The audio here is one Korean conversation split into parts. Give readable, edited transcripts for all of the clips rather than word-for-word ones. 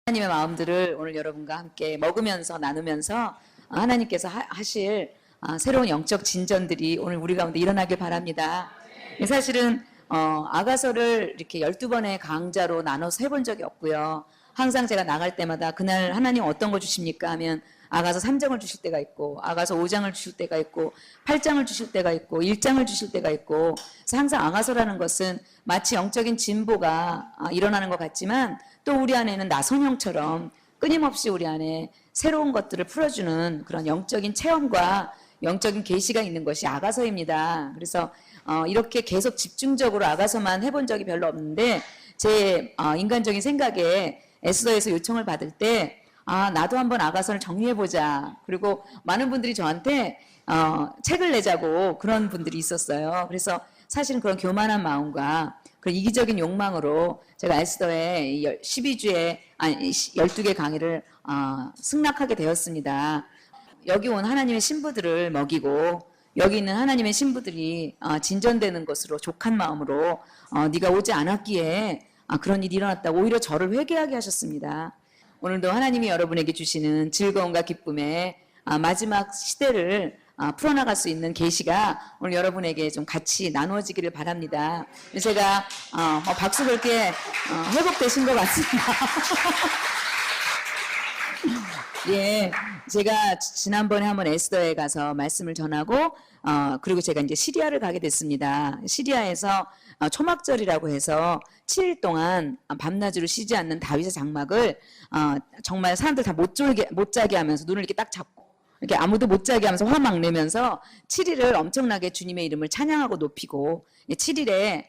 하나님의 마음들을 오늘 여러분과 함께 먹으면서 나누면서 하나님께서 하실 새로운 영적 진전들이 오늘 우리 가운데 일어나길 바랍니다. 사실은 아가서를 이렇게 12번의 강좌로 나눠서 해본 적이 없고요. 항상 제가 나갈 때마다 그날 하나님 어떤 거 주십니까 하면 아가서 3장을 주실 때가 있고 아가서 5장을 주실 때가 있고 8장을 주실 때가 있고 1장을 주실 때가 있고, 그래서 항상 아가서라는 것은 마치 영적인 진보가 일어나는 것 같지만 또 우리 안에는 나선형처럼 끊임없이 우리 안에 새로운 것들을 풀어주는 그런 영적인 체험과 영적인 계시가 있는 것이 아가서입니다. 그래서 이렇게 계속 집중적으로 아가서만 해본 적이 별로 없는데 제 인간적인 생각에 에스더에서 요청을 받을 때 나도 한번 아가서를 정리해보자. 그리고 많은 분들이 저한테 책을 내자고 그런 분들이 있었어요. 그래서 사실은 그런 교만한 마음과 그런 이기적인 욕망으로 제가 에스더의 12주에 12개 강의를 승낙하게 되었습니다. 여기 온 하나님의 신부들을 먹이고 여기 있는 하나님의 신부들이 진전되는 것으로 족한 마음으로 네가 오지 않았기에 그런 일이 일어났다고 오히려 저를 회개하게 하셨습니다. 오늘도 하나님이 여러분에게 주시는 즐거움과 기쁨의 마지막 시대를 풀어나갈 수 있는 계시가 오늘 여러분에게 좀 같이 나누어지기를 바랍니다. 제가 박수 걸게 회복되신 것 같습니다. 예, 제가 지난번에 한번 에스더에 가서 말씀을 전하고 그리고 제가 이제 시리아를 가게 됐습니다. 시리아에서 초막절이라고 해서 7일 동안 밤낮으로 쉬지 않는 다윗의 장막을 정말 사람들 다 못 자게 하면서 눈을 이렇게 딱 잡고 이렇게 아무도 못 자게 하면서 화막 내면서 7일을 엄청나게 주님의 이름을 찬양하고 높이고, 7일에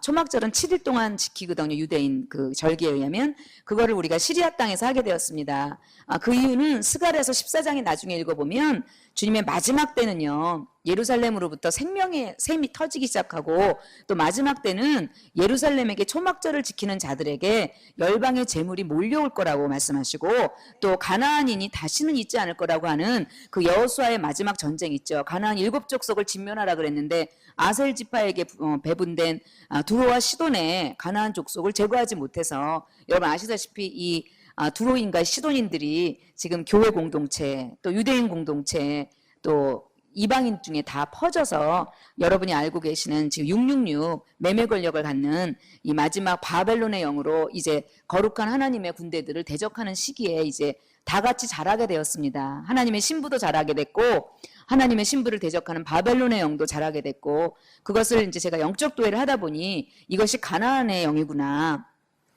초막절은 7일 동안 지키거든요. 유대인 그 절기에 의하면 그거를 우리가 시리아 땅에서 하게 되었습니다. 그 이유는 스가랴서 14장에 나중에 읽어보면 주님의 마지막 때는요, 예루살렘으로부터 생명의 샘이 터지기 시작하고 또 마지막 때는 예루살렘에게 초막절을 지키는 자들에게 열방의 재물이 몰려올 거라고 말씀하시고 또 가나안인이 다시는 있지 않을 거라고 하는 그 여호수아의 마지막 전쟁 있죠. 가나안 7족속을 진멸하라 그랬는데 아셀 지파에게 배분된 두로와 시돈의 가나안 족속을 제거하지 못해서, 여러분 아시다시피 이 두로인과 시돈인들이 지금 교회 공동체 또 유대인 공동체 또 이방인 중에 다 퍼져서 여러분이 알고 계시는 지금 666 매매 권력을 갖는 이 마지막 바벨론의 영으로 이제 거룩한 하나님의 군대들을 대적하는 시기에 이제 다 같이 자라게 되었습니다. 하나님의 신부도 자라게 됐고 하나님의 신부를 대적하는 바벨론의 영도 자라게 됐고, 그것을 이제 제가 영적 도회를 하다 보니 이것이 가나안의 영이구나.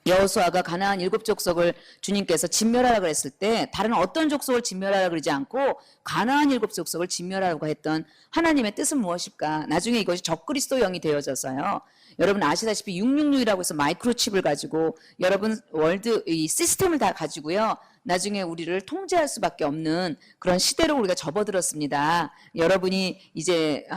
여호수아가 가나안 7족속을 주님께서 진멸하라 그랬을 때 다른 어떤 족속을 진멸하라 그러지 않고 가나안 7족속을 진멸하라고 했던 하나님의 뜻은 무엇일까? 나중에 이것이 적그리스도 영이 되어져서요. 여러분 아시다시피 666이라고 해서 마이크로칩을 가지고 여러분 월드 이 시스템을 다 가지고요. 나중에 우리를 통제할 수밖에 없는 그런 시대로 우리가 접어들었습니다. 여러분이 이제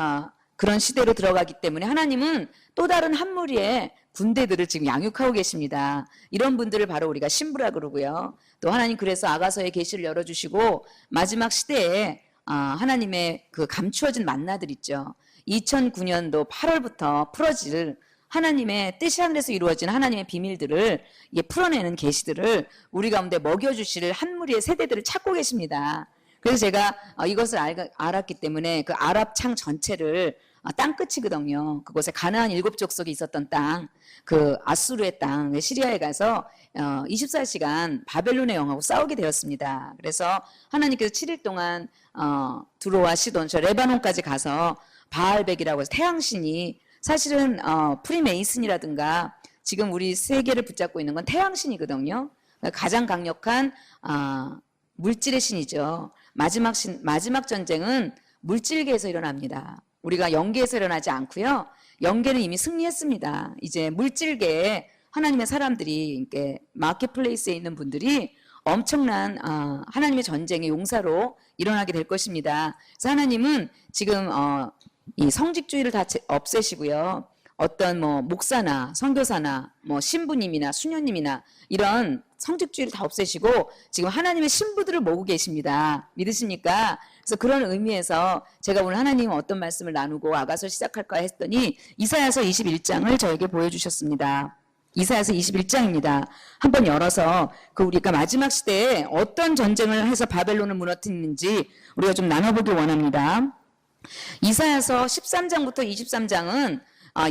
그런 시대로 들어가기 때문에 하나님은 또 다른 한 무리의 군대들을 지금 양육하고 계십니다. 이런 분들을 바로 우리가 신부라 그러고요. 또 하나님 그래서 아가서의 계시를 열어주시고 마지막 시대에 하나님의 그 감추어진 만나들 있죠. 2009년도 8월부터 풀어질 하나님의 뜻이 하늘에서 이루어진 하나님의 비밀들을 풀어내는 계시들을 우리 가운데 먹여주실 한 무리의 세대들을 찾고 계십니다. 그래서 제가 이것을 알았기 때문에 그 아랍 창 전체를 땅끝이거든요. 그곳에 가나안 7족속이 있었던 땅, 그 아수르의 땅, 시리아에 가서 24시간 바벨론의 영하고 싸우게 되었습니다. 그래서 하나님께서 7일 동안 두로와 시돈, 저 레바논까지 가서 바알백이라고 해서 태양신이, 사실은 프리메이슨이라든가 지금 우리 세계를 붙잡고 있는 건 태양신이거든요. 가장 강력한 물질의 신이죠. 마지막 전쟁은 물질계에서 일어납니다. 우리가 영계에서 일어나지 않고요. 영계는 이미 승리했습니다. 이제 물질계에 하나님의 사람들이, 이렇게 마켓플레이스에 있는 분들이 엄청난 하나님의 전쟁의 용사로 일어나게 될 것입니다. 그래서 하나님은 지금 이 성직주의를 다 없애시고요. 어떤 목사나 선교사나 신부님이나 수녀님이나 이런 성직주의를 다 없애시고 지금 하나님의 신부들을 모으고 계십니다. 믿으십니까? 그래서 그런 의미에서 제가 오늘 하나님 어떤 말씀을 나누고 아가서 시작할까 했더니 이사야서 21장을 저에게 보여주셨습니다. 이사야서 21장입니다. 한번 열어서 그 우리가 마지막 시대에 어떤 전쟁을 해서 바벨론을 무너뜨리는지 우리가 좀 나눠보길 원합니다. 이사야서 13장부터 23장은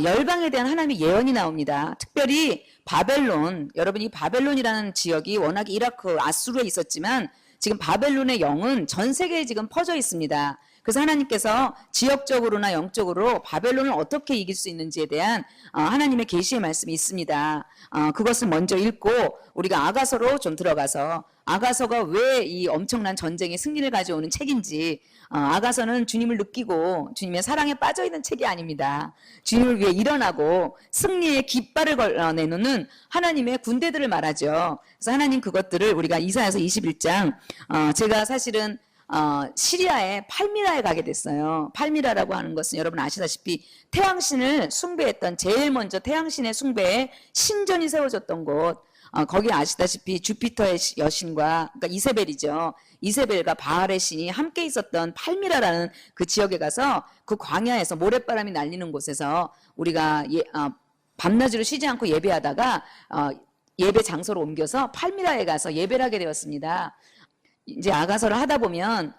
열방에 대한 하나님의 예언이 나옵니다. 특별히 바벨론, 여러분 이 바벨론이라는 지역이 워낙 이라크, 아수르에 있었지만 지금 바벨론의 영은 전 세계에 지금 퍼져 있습니다. 그래서 하나님께서 지역적으로나 영적으로 바벨론을 어떻게 이길 수 있는지에 대한 하나님의 계시의 말씀이 있습니다. 그것을 먼저 읽고 우리가 아가서로 좀 들어가서 아가서가 왜 이 엄청난 전쟁의 승리를 가져오는 책인지, 아가서는 주님을 느끼고 주님의 사랑에 빠져있는 책이 아닙니다. 주님을 위해 일어나고 승리의 깃발을 내놓는 하나님의 군대들을 말하죠. 그래서 하나님 그것들을 우리가 이사야서 21장, 제가 사실은 시리아의 팔미라에 가게 됐어요. 팔미라라고 하는 것은 여러분 아시다시피 태양신을 숭배했던, 제일 먼저 태양신의 숭배에 신전이 세워졌던 곳, 거기 아시다시피 주피터의 여신과, 그러니까 이세벨이죠. 이세벨과 바알의 신이 함께 있었던 팔미라라는 그 지역에 가서 그 광야에서 모래바람이 날리는 곳에서 우리가 밤낮으로 쉬지 않고 예배하다가 예배 장소로 옮겨서 팔미라에 가서 예배를 하게 되었습니다. 이제 아가서를 하다 보면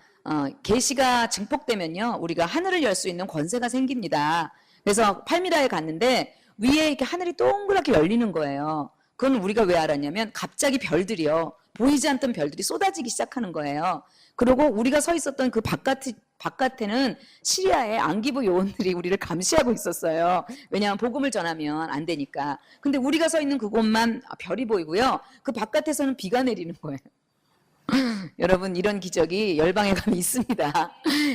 계시가 증폭되면요, 우리가 하늘을 열 수 있는 권세가 생깁니다. 그래서 팔미라에 갔는데 위에 이렇게 하늘이 동그랗게 열리는 거예요. 그건 우리가 왜 알았냐면 갑자기 별들이요, 보이지 않던 별들이 쏟아지기 시작하는 거예요. 그리고 우리가 서 있었던 그 바깥에는 시리아의 안기부 요원들이 우리를 감시하고 있었어요. 왜냐하면 복음을 전하면 안 되니까. 근데 우리가 서 있는 그곳만 별이 보이고요, 그 바깥에서는 비가 내리는 거예요. 여러분 이런 기적이 열방에 가면 있습니다.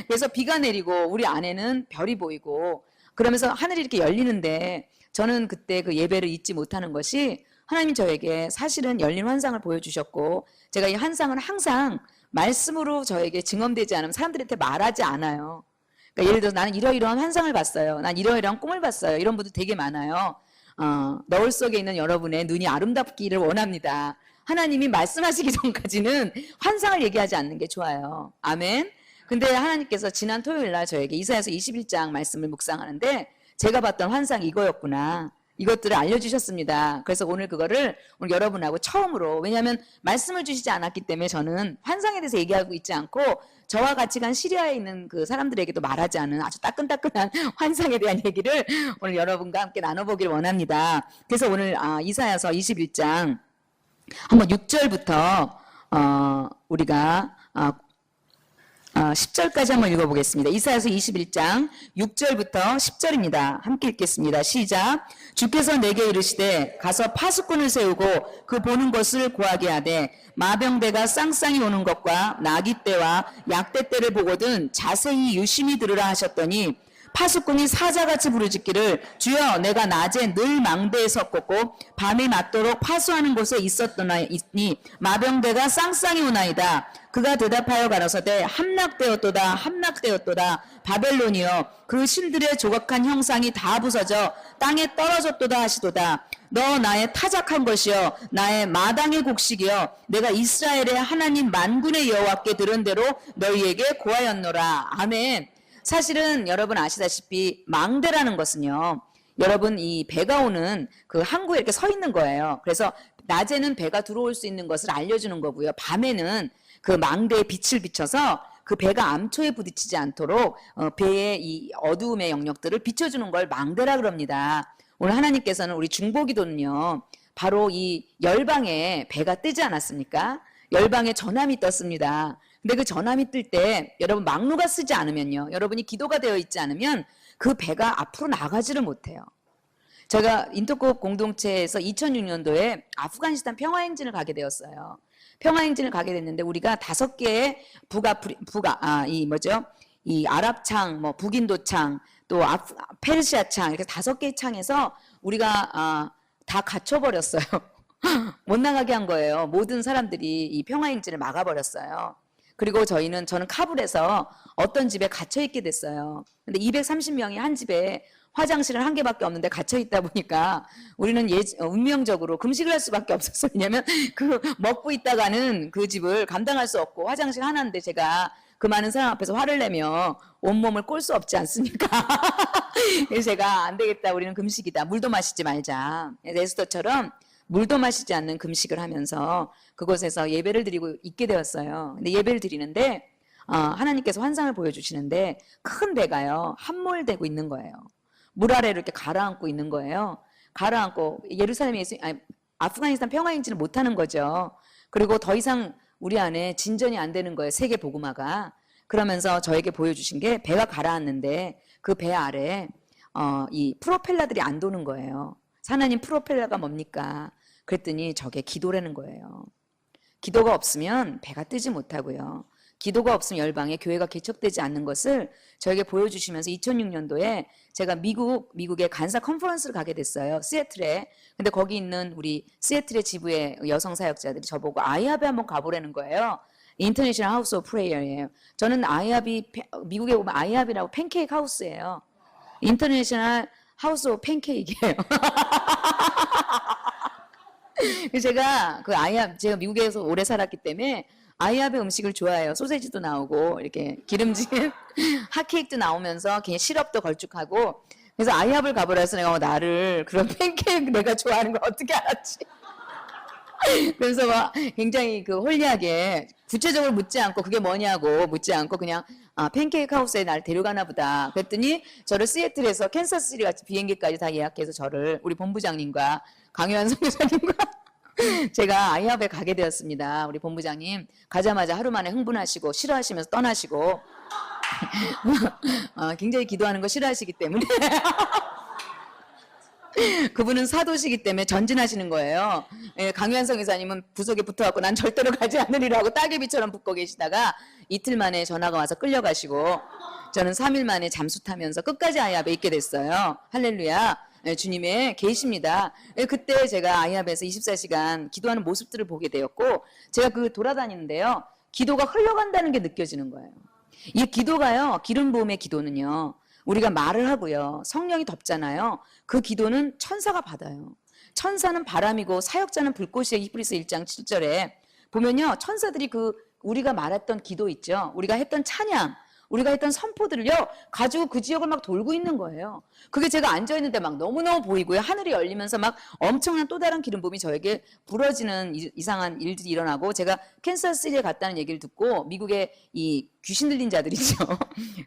그래서 비가 내리고 우리 안에는 별이 보이고 그러면서 하늘이 이렇게 열리는데, 저는 그때 그 예배를 잊지 못하는 것이 하나님 저에게 사실은 열린 환상을 보여주셨고, 제가 이 환상은 항상 말씀으로 저에게 증언되지 않으면 사람들한테 말하지 않아요. 그러니까 예를 들어서 나는 이러이러한 환상을 봤어요, 난 이러이러한 꿈을 봤어요, 이런 분들 되게 많아요. 너울 속에 있는 여러분의 눈이 아름답기를 원합니다. 하나님이 말씀하시기 전까지는 환상을 얘기하지 않는 게 좋아요. 아멘. 근데 하나님께서 지난 토요일 날 저에게 이사야서 21장 말씀을 묵상하는데 제가 봤던 환상이 이거였구나, 이것들을 알려주셨습니다. 그래서 오늘 그거를 오늘 여러분하고 처음으로, 왜냐하면 말씀을 주시지 않았기 때문에 저는 환상에 대해서 얘기하고 있지 않고 저와 같이 간 시리아에 있는 그 사람들에게도 말하지 않은 아주 따끈따끈한 환상에 대한 얘기를 오늘 여러분과 함께 나눠보길 원합니다. 그래서 오늘 이사야서 21장 한번 6절부터 우리가 10절까지 한번 읽어보겠습니다. 이사야서 21장 6절부터 10절입니다. 함께 읽겠습니다. 시작. 주께서 내게 이르시되 가서 파수꾼을 세우고 그 보는 것을 구하게 하되 마병대가 쌍쌍이 오는 것과 나귀 떼와 약대 떼를 보거든 자세히 유심히 들으라 하셨더니 파수꾼이 사자같이 부르짖기를 주여 내가 낮에 늘 망대에 섰고 밤에 맞도록 파수하는 곳에 있었더니 마병대가 쌍쌍이 오나이다. 그가 대답하여 가라사대 함락되었도다 함락되었도다 바벨론이여 그 신들의 조각한 형상이 다 부서져 땅에 떨어졌도다 하시도다. 너 나의 타작한 것이여 나의 마당의 곡식이여 내가 이스라엘의 하나님 만군의 여호와께 들은 대로 너희에게 고하였노라. 아멘. 사실은 여러분 아시다시피 망대라는 것은요, 여러분 이 배가 오는 그 항구에 이렇게 서 있는 거예요. 그래서 낮에는 배가 들어올 수 있는 것을 알려주는 거고요, 밤에는 그 망대에 빛을 비춰서 그 배가 암초에 부딪히지 않도록 배의 이 어두움의 영역들을 비춰주는 걸 망대라 그럽니다. 오늘 하나님께서는 우리 중보기도는요, 바로 이 열방에 배가 뜨지 않았습니까? 열방에 전함이 떴습니다. 근데 그 전함이 뜰 때 여러분 막루가 쓰지 않으면요, 여러분이 기도가 되어 있지 않으면 그 배가 앞으로 나가지를 못해요. 제가 인터콥 공동체에서 2006년도에 아프가니스탄 평화행진을 가게 되었어요. 평화행진을 가게 됐는데 우리가 5개의 이 아랍창, 뭐 북인도창, 또 페르시아창, 이렇게 5개의 창에서 우리가 다 갇혀버렸어요. 못 나가게 한 거예요. 모든 사람들이 이 평화행진을 막아버렸어요. 그리고 저는 카불에서 어떤 집에 갇혀 있게 됐어요. 근데 230명이 한 집에 화장실은 1개밖에 없는데 갇혀 있다 보니까 우리는 운명적으로 금식을 할 수밖에 없었어요. 왜냐하면 그 먹고 있다가는 그 집을 감당할 수 없고 화장실 하나인데 제가 그 많은 사람 앞에서 화를 내며 온몸을 꼴 수 없지 않습니까? 그래서 제가 안 되겠다. 우리는 금식이다. 물도 마시지 말자. 에스더처럼 물도 마시지 않는 금식을 하면서 그곳에서 예배를 드리고 있게 되었어요. 근데 예배를 드리는데 하나님께서 환상을 보여주시는데 큰 배가요. 함몰되고 있는 거예요. 물 아래로 이렇게 가라앉고 있는 거예요. 가라앉고 예루살렘에 아프가니스탄 평화인지를 못하는 거죠. 그리고 더 이상 우리 안에 진전이 안 되는 거예요. 세계 복음화가. 그러면서 저에게 보여주신 게 배가 가라앉는데 그 배 아래 이 프로펠러들이 안 도는 거예요. 하나님 프로펠러가 뭡니까? 그랬더니 저게 기도라는 거예요. 기도가 없으면 배가 뜨지 못하고요. 기도가 없으면 열방에 교회가 개척되지 않는 것을 저에게 보여주시면서 2006년도에 제가 미국의 간사 컨퍼런스를 가게 됐어요. 시애틀에. 근데 거기 있는 우리 시애틀의 지부의 여성 사역자들이 저보고 아이합에 한번 가보라는 거예요. 인터내셔널 하우스 오브 프레이어예요. 저는 아이합이 미국에 오면 아이합이라고 팬케이크 하우스예요. 인터내셔널 하우스 오브 팬케이크예요. 제가 그 제가 미국에서 오래 살았기 때문에 아이합의 음식을 좋아해요. 소세지도 나오고 이렇게 기름진 핫케이크도 나오면서 그냥 시럽도 걸쭉하고. 그래서 아이합을 가보라 해서 내가 나를 그런 팬케이크 내가 좋아하는 걸 어떻게 알았지? 그래서 막 굉장히 그 홀리하게 구체적으로 묻지 않고 그게 뭐냐고 묻지 않고 그냥 팬케이크 하우스에 날 데려가나 보다. 그랬더니 저를 시애틀에서 캔사스시티 같이 비행기까지 다 예약해서 저를 우리 본부장님과 강요한 선교사님과 제가 아이합에 가게 되었습니다. 우리 본부장님 가자마자 하루 만에 흥분하시고 싫어하시면서 떠나시고 굉장히 기도하는 거 싫어하시기 때문에 그분은 사도시기 때문에 전진하시는 거예요. 예, 강유한성 의사님은 부속에 붙어갖고 난 절대로 가지 않으리라고 따개비처럼 붙고 계시다가 이틀 만에 전화가 와서 끌려가시고 저는 3일 만에 잠수 타면서 끝까지 아이합에 있게 됐어요. 할렐루야. 예, 주님의 계십니다. 예, 그때 제가 아이합에서 24시간 기도하는 모습들을 보게 되었고 제가 그 돌아다니는데요. 기도가 흘러간다는 게 느껴지는 거예요. 이 기도가요. 기름 부음의 기도는요. 우리가 말을 하고요. 성령이 덮잖아요. 그 기도는 천사가 받아요. 천사는 바람이고 사역자는 불꽃이에요. 히브리서 1장 7절에 보면요. 천사들이 우리가 말했던 기도 있죠. 우리가 했던 찬양, 우리가 했던 선포들을요. 가지고 그 지역을 막 돌고 있는 거예요. 그게 제가 앉아있는데 막 너무너무 보이고요. 하늘이 열리면서 막 엄청난 또 다른 기름 부음이 저에게 불어지는 이상한 일들이 일어나고 제가 캔사스시티에 갔다는 얘기를 듣고 미국의 이 귀신 들린 자들이죠.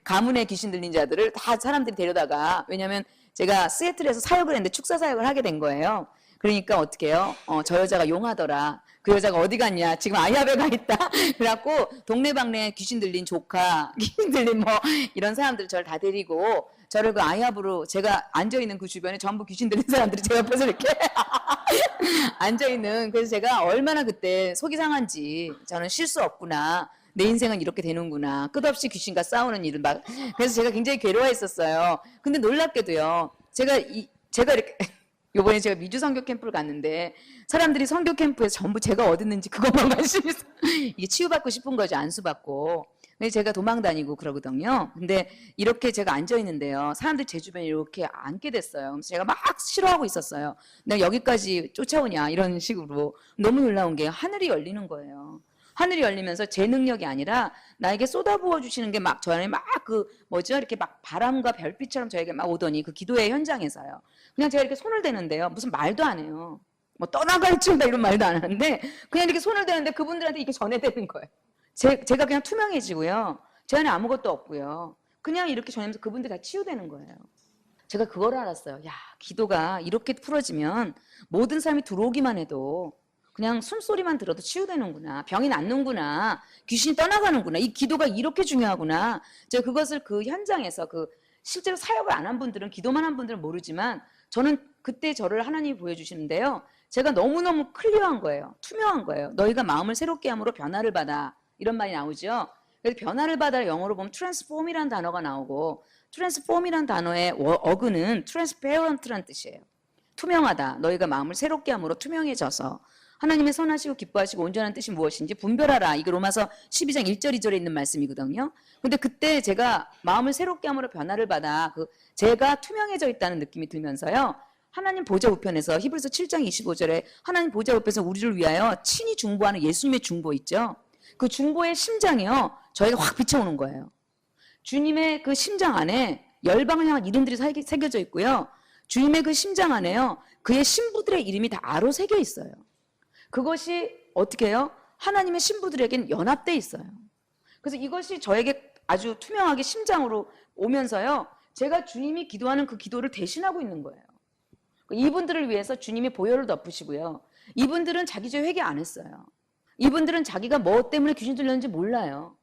가문의 귀신 들린 자들을 다 사람들이 데려다가 왜냐하면 제가 시애틀에서 사역을 했는데 축사 사역을 하게 된 거예요. 그러니까 어떻게 해요? 저 여자가 용하더라. 그 여자가 어디 갔냐? 지금 아이합에 가 있다. 그래갖고 동네방네 귀신 들린 조카, 귀신 들린 뭐 이런 사람들 저를 다 데리고 저를 그 아이합으로 제가 앉아있는 그 주변에 전부 귀신 들린 사람들이 제 옆에서 이렇게 앉아있는. 그래서 제가 얼마나 그때 속이 상한지 저는 쉴 수 없구나. 내 인생은 이렇게 되는구나. 끝없이 귀신과 싸우는 일을 막. 그래서 제가 굉장히 괴로워했었어요. 근데 놀랍게도요. 제가 이렇게 요번에 제가 미주 선교 캠프를 갔는데 사람들이 선교 캠프에서 전부 제가 어딨는지 그것만 관심이 있어. 이게 치유받고 싶은 거죠. 안수받고. 근데 제가 도망 다니고 그러거든요. 근데 이렇게 제가 앉아있는데요. 사람들이 제 주변에 이렇게 앉게 됐어요. 그래서 제가 막 싫어하고 있었어요. 내가 여기까지 쫓아오냐 이런 식으로. 너무 놀라운 게 하늘이 열리는 거예요. 하늘이 열리면서 제 능력이 아니라 나에게 쏟아부어 주시는 게 막 저 안에 막 이렇게 막 바람과 별빛처럼 저에게 막 오더니 그 기도의 현장에서요. 그냥 제가 이렇게 손을 대는데요. 무슨 말도 안 해요. 뭐 떠나갈지어다 이런 말도 안 하는데 그냥 이렇게 손을 대는데 그분들한테 이게 전해되는 거예요. 제가 그냥 투명해지고요. 제 안에 아무것도 없고요. 그냥 이렇게 전하면서 그분들 다 치유되는 거예요. 제가 그걸 알았어요. 야, 기도가 이렇게 풀어지면 모든 사람이 들어오기만 해도 그냥 숨소리만 들어도 치유되는구나. 병이 낫는구나. 귀신이 떠나가는구나. 이 기도가 이렇게 중요하구나. 제가 그것을 그 현장에서 실제로 사역을 안 한 분들은 기도만 한 분들은 모르지만 저는 그때 저를 하나님이 보여주시는데요. 제가 너무너무 클리어한 거예요. 투명한 거예요. 너희가 마음을 새롭게 함으로 변화를 받아. 이런 말이 나오죠. 그래서 변화를 받아 영어로 보면 transform이라는 단어가 나오고 transform이라는 단어의 어근은 transparent라는 뜻이에요. 투명하다. 너희가 마음을 새롭게 함으로 투명해져서 하나님의 선하시고 기뻐하시고 온전한 뜻이 무엇인지 분별하라. 이거 로마서 12장 1절 2절에 있는 말씀이거든요. 근데 그때 제가 마음을 새롭게 함으로 변화를 받아 제가 투명해져 있다는 느낌이 들면서요. 하나님 보좌 우편에서 히브리서 7장 25절에 하나님 보좌 우편에서 우리를 위하여 친히 중보하는 예수님의 중보 있죠. 그 중보의 심장이요. 저희가 확 비춰오는 거예요. 주님의 그 심장 안에 열방을 향한 이름들이 새겨져 있고요. 주님의 그 심장 안에요. 그의 신부들의 이름이 다 아로 새겨 있어요. 그것이 어떻게 해요? 하나님의 신부들에게는 연합돼 있어요. 그래서 이것이 저에게 아주 투명하게 심장으로 오면서요. 제가 주님이 기도하는 그 기도를 대신하고 있는 거예요. 이분들을 위해서 주님이 보혈을 덮으시고요. 이분들은 자기 죄 회개 안 했어요. 이분들은 자기가 뭐 때문에 귀신 들렸는지 몰라요.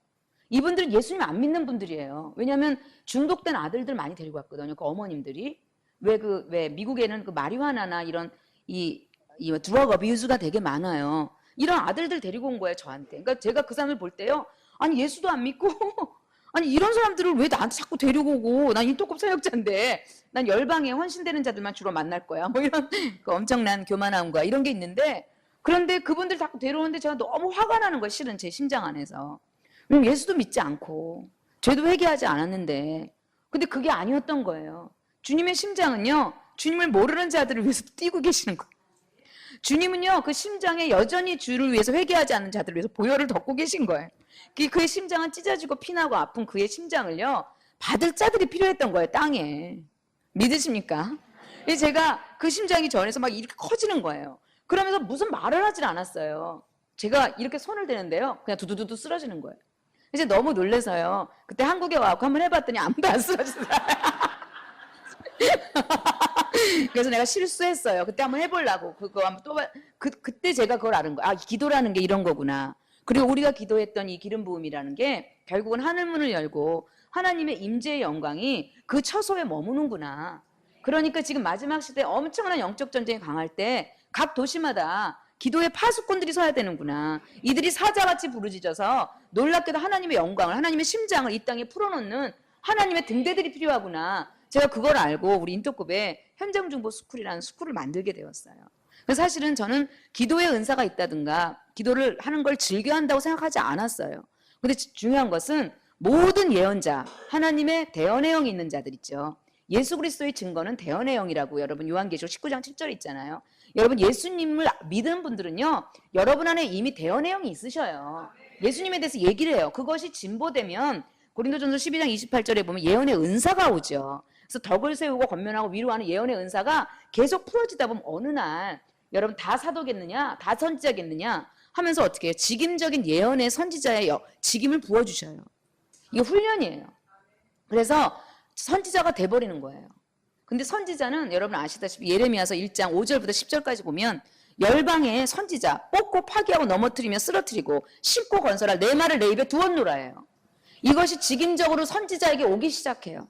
이분들은 예수님 안 믿는 분들이에요. 왜냐하면 중독된 아들들 많이 데리고 왔거든요. 그 어머님들이. 왜 미국에는 그 마리화나나 이런 이 드러그 어뷰즈가 되게 많아요. 이런 아들들 데리고 온 거예요, 저한테. 그러니까 제가 그 사람을 볼 때요. 아니 예수도 안 믿고 아니 이런 사람들을 왜 나한테 자꾸 데리고 오고, 난 인도급 사역자인데 난 열방에 헌신되는 자들만 주로 만날 거야. 뭐 이런 그 엄청난 교만함과 이런 게 있는데, 그런데 그분들 자꾸 데려오는데 제가 너무 화가 나는 거예요. 실은 제 심장 안에서. 왜냐면 예수도 믿지 않고 죄도 회개하지 않았는데, 근데 그게 아니었던 거예요. 주님의 심장은요, 주님을 모르는 자들을 위해서 뛰고 계시는 거예요. 주님은요, 그 심장에 여전히 주를 위해서 회개하지 않는 자들을 위해서 보혈을 덮고 계신 거예요. 그의 심장은 찢어지고 피나고 아픈 그의 심장을요, 받을 자들이 필요했던 거예요, 땅에. 믿으십니까? 제가 그 심장이 저 안에서 막 이렇게 커지는 거예요. 그러면서 무슨 말을 하질 않았어요. 제가 이렇게 손을 대는데요, 그냥 두두두두 쓰러지는 거예요. 이제 너무 놀라서요, 그때 한국에 와서 한번 해봤더니 아무도 안 쓰러지더라고요. 그래서 내가 실수했어요. 그때 한번 해보려고. 그거 한번 또 그때 제가 그걸 아는 거야. 아, 기도라는 게 이런 거구나. 그리고 우리가 기도했던 이 기름 부음이라는 게 결국은 하늘문을 열고 하나님의 임재의 영광이 그 처소에 머무는구나. 그러니까 지금 마지막 시대에 엄청난 영적 전쟁이 강할 때 각 도시마다 기도의 파수꾼들이 서야 되는구나. 이들이 사자같이 부르짖어서 놀랍게도 하나님의 영광을, 하나님의 심장을 이 땅에 풀어놓는 하나님의 등대들이 필요하구나. 제가 그걸 알고 우리 인터급에 현장중보 스쿨이라는 스쿨을 만들게 되었어요. 그래서 사실은 저는 기도의 은사가 있다든가 기도를 하는 걸 즐겨한다고 생각하지 않았어요. 근데 중요한 것은 모든 예언자, 하나님의 대언의 영이 있는 자들 있죠. 예수 그리스도의 증거는 대언의 영이라고 여러분 요한계시록 19장 7절에 있잖아요. 여러분 예수님을 믿는 분들은요, 여러분 안에 이미 대언의 영이 있으셔요. 예수님에 대해서 얘기를 해요. 그것이 진보되면 고린도전서 12장 28절에 보면 예언의 은사가 오죠. 그래서 덕을 세우고 권면하고 위로하는 예언의 은사가 계속 풀어지다 보면 어느 날 여러분 다 사도겠느냐, 다 선지자겠느냐 하면서 어떻게 해요? 직임적인 예언의 선지자의 직임을 부어주셔요. 이게 훈련이에요. 그래서 선지자가 돼버리는 거예요. 근데 선지자는 여러분 아시다시피 예레미야서 1장 5절부터 10절까지 보면 열방의 선지자 뽑고 파괴하고 넘어뜨리며 쓰러뜨리고 심고 건설할 내 말을 내 입에 두었노라예요. 이것이 직임적으로 선지자에게 오기 시작해요.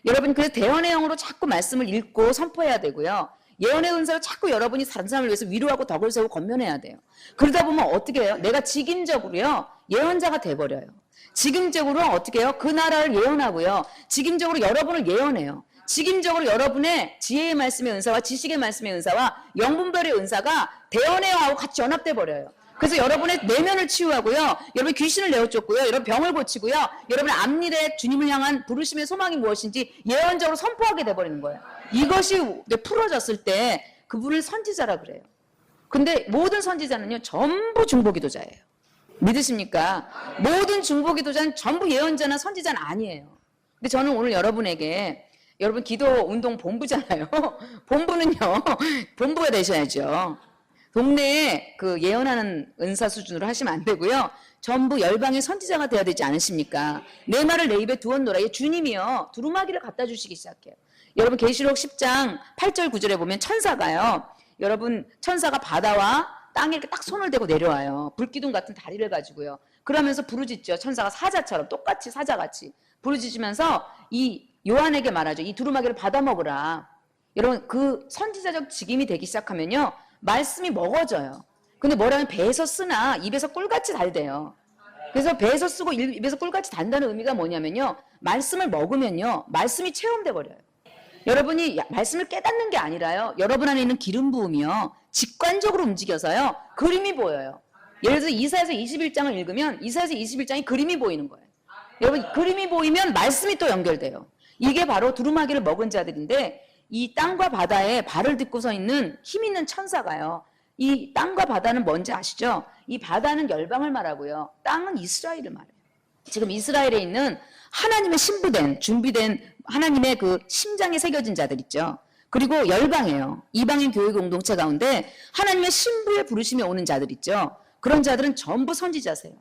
여러분 그래서 대언의 영으로 자꾸 말씀을 읽고 선포해야 되고요. 예언의 은사로 자꾸 여러분이 다른 사람을 위해서 위로하고 덕을 세우고 권면해야 돼요. 그러다 보면 어떻게 해요? 내가 직임적으로요, 예언자가 돼버려요. 직임적으로 어떻게 해요? 그 나라를 예언하고요. 직임적으로 여러분을 예언해요. 직임적으로 여러분의 지혜의 말씀의 은사와 지식의 말씀의 은사와 영분별의 은사가 대언의 영하고 같이 연합돼 버려요. 그래서 여러분의 내면을 치유하고요, 여러분 귀신을 내어쫓고요, 여러분 병을 고치고요, 여러분의 앞일에 주님을 향한 부르심의 소망이 무엇인지 예언적으로 선포하게 돼버리는 거예요. 이것이 풀어졌을 때 그분을 선지자라 그래요. 근데 모든 선지자는요 전부 중보기도자예요. 믿으십니까? 모든 중보기도자는 전부 예언자나 선지자는 아니에요. 근데 저는 오늘 여러분에게, 여러분 기도 운동 본부잖아요. 본부는요, 본부가 되셔야죠. 동네에 그 예언하는 은사 수준으로 하시면 안 되고요. 전부 열방의 선지자가 되어야 되지 않으십니까? 내 말을 내 입에 두었노라. 주님이요 두루마기를 갖다 주시기 시작해요. 여러분 계시록 10장 8절 9절에 보면 천사가요, 여러분 천사가 바다와 땅에 이렇게 딱 손을 대고 내려와요. 불기둥 같은 다리를 가지고요. 그러면서 부르짖죠. 천사가 사자처럼 똑같이 사자같이 부르짖으면서 이 요한에게 말하죠. 이 두루마기를 받아 먹으라. 여러분 그 선지자적 직임이 되기 시작하면요 말씀이 먹어져요. 근데 뭐라면 배에서 쓰나 입에서 꿀같이 달대요. 그래서 배에서 쓰고 입에서 꿀같이 단다는 의미가 뭐냐면요, 말씀을 먹으면요 말씀이 체험돼 버려요. 여러분이 말씀을 깨닫는 게 아니라요, 여러분 안에 있는 기름 부음이요 직관적으로 움직여서요 그림이 보여요. 예를 들어서 이사야서 21장을 읽으면 이사야서 21장이 그림이 보이는 거예요. 여러분 그림이 보이면 말씀이 또 연결돼요. 이게 바로 두루마기를 먹은 자들인데, 이 땅과 바다에 발을 딛고 서 있는 힘 있는 천사가요 이 땅과 바다는 뭔지 아시죠? 이 바다는 열방을 말하고요. 땅은 이스라엘을 말해요. 지금 이스라엘에 있는 하나님의 신부된, 준비된 하나님의 그 심장에 새겨진 자들 있죠. 그리고 열방이에요. 이방인 교회 공동체 가운데 하나님의 신부의 부르심이 오는 자들 있죠. 그런 자들은 전부 선지자세요.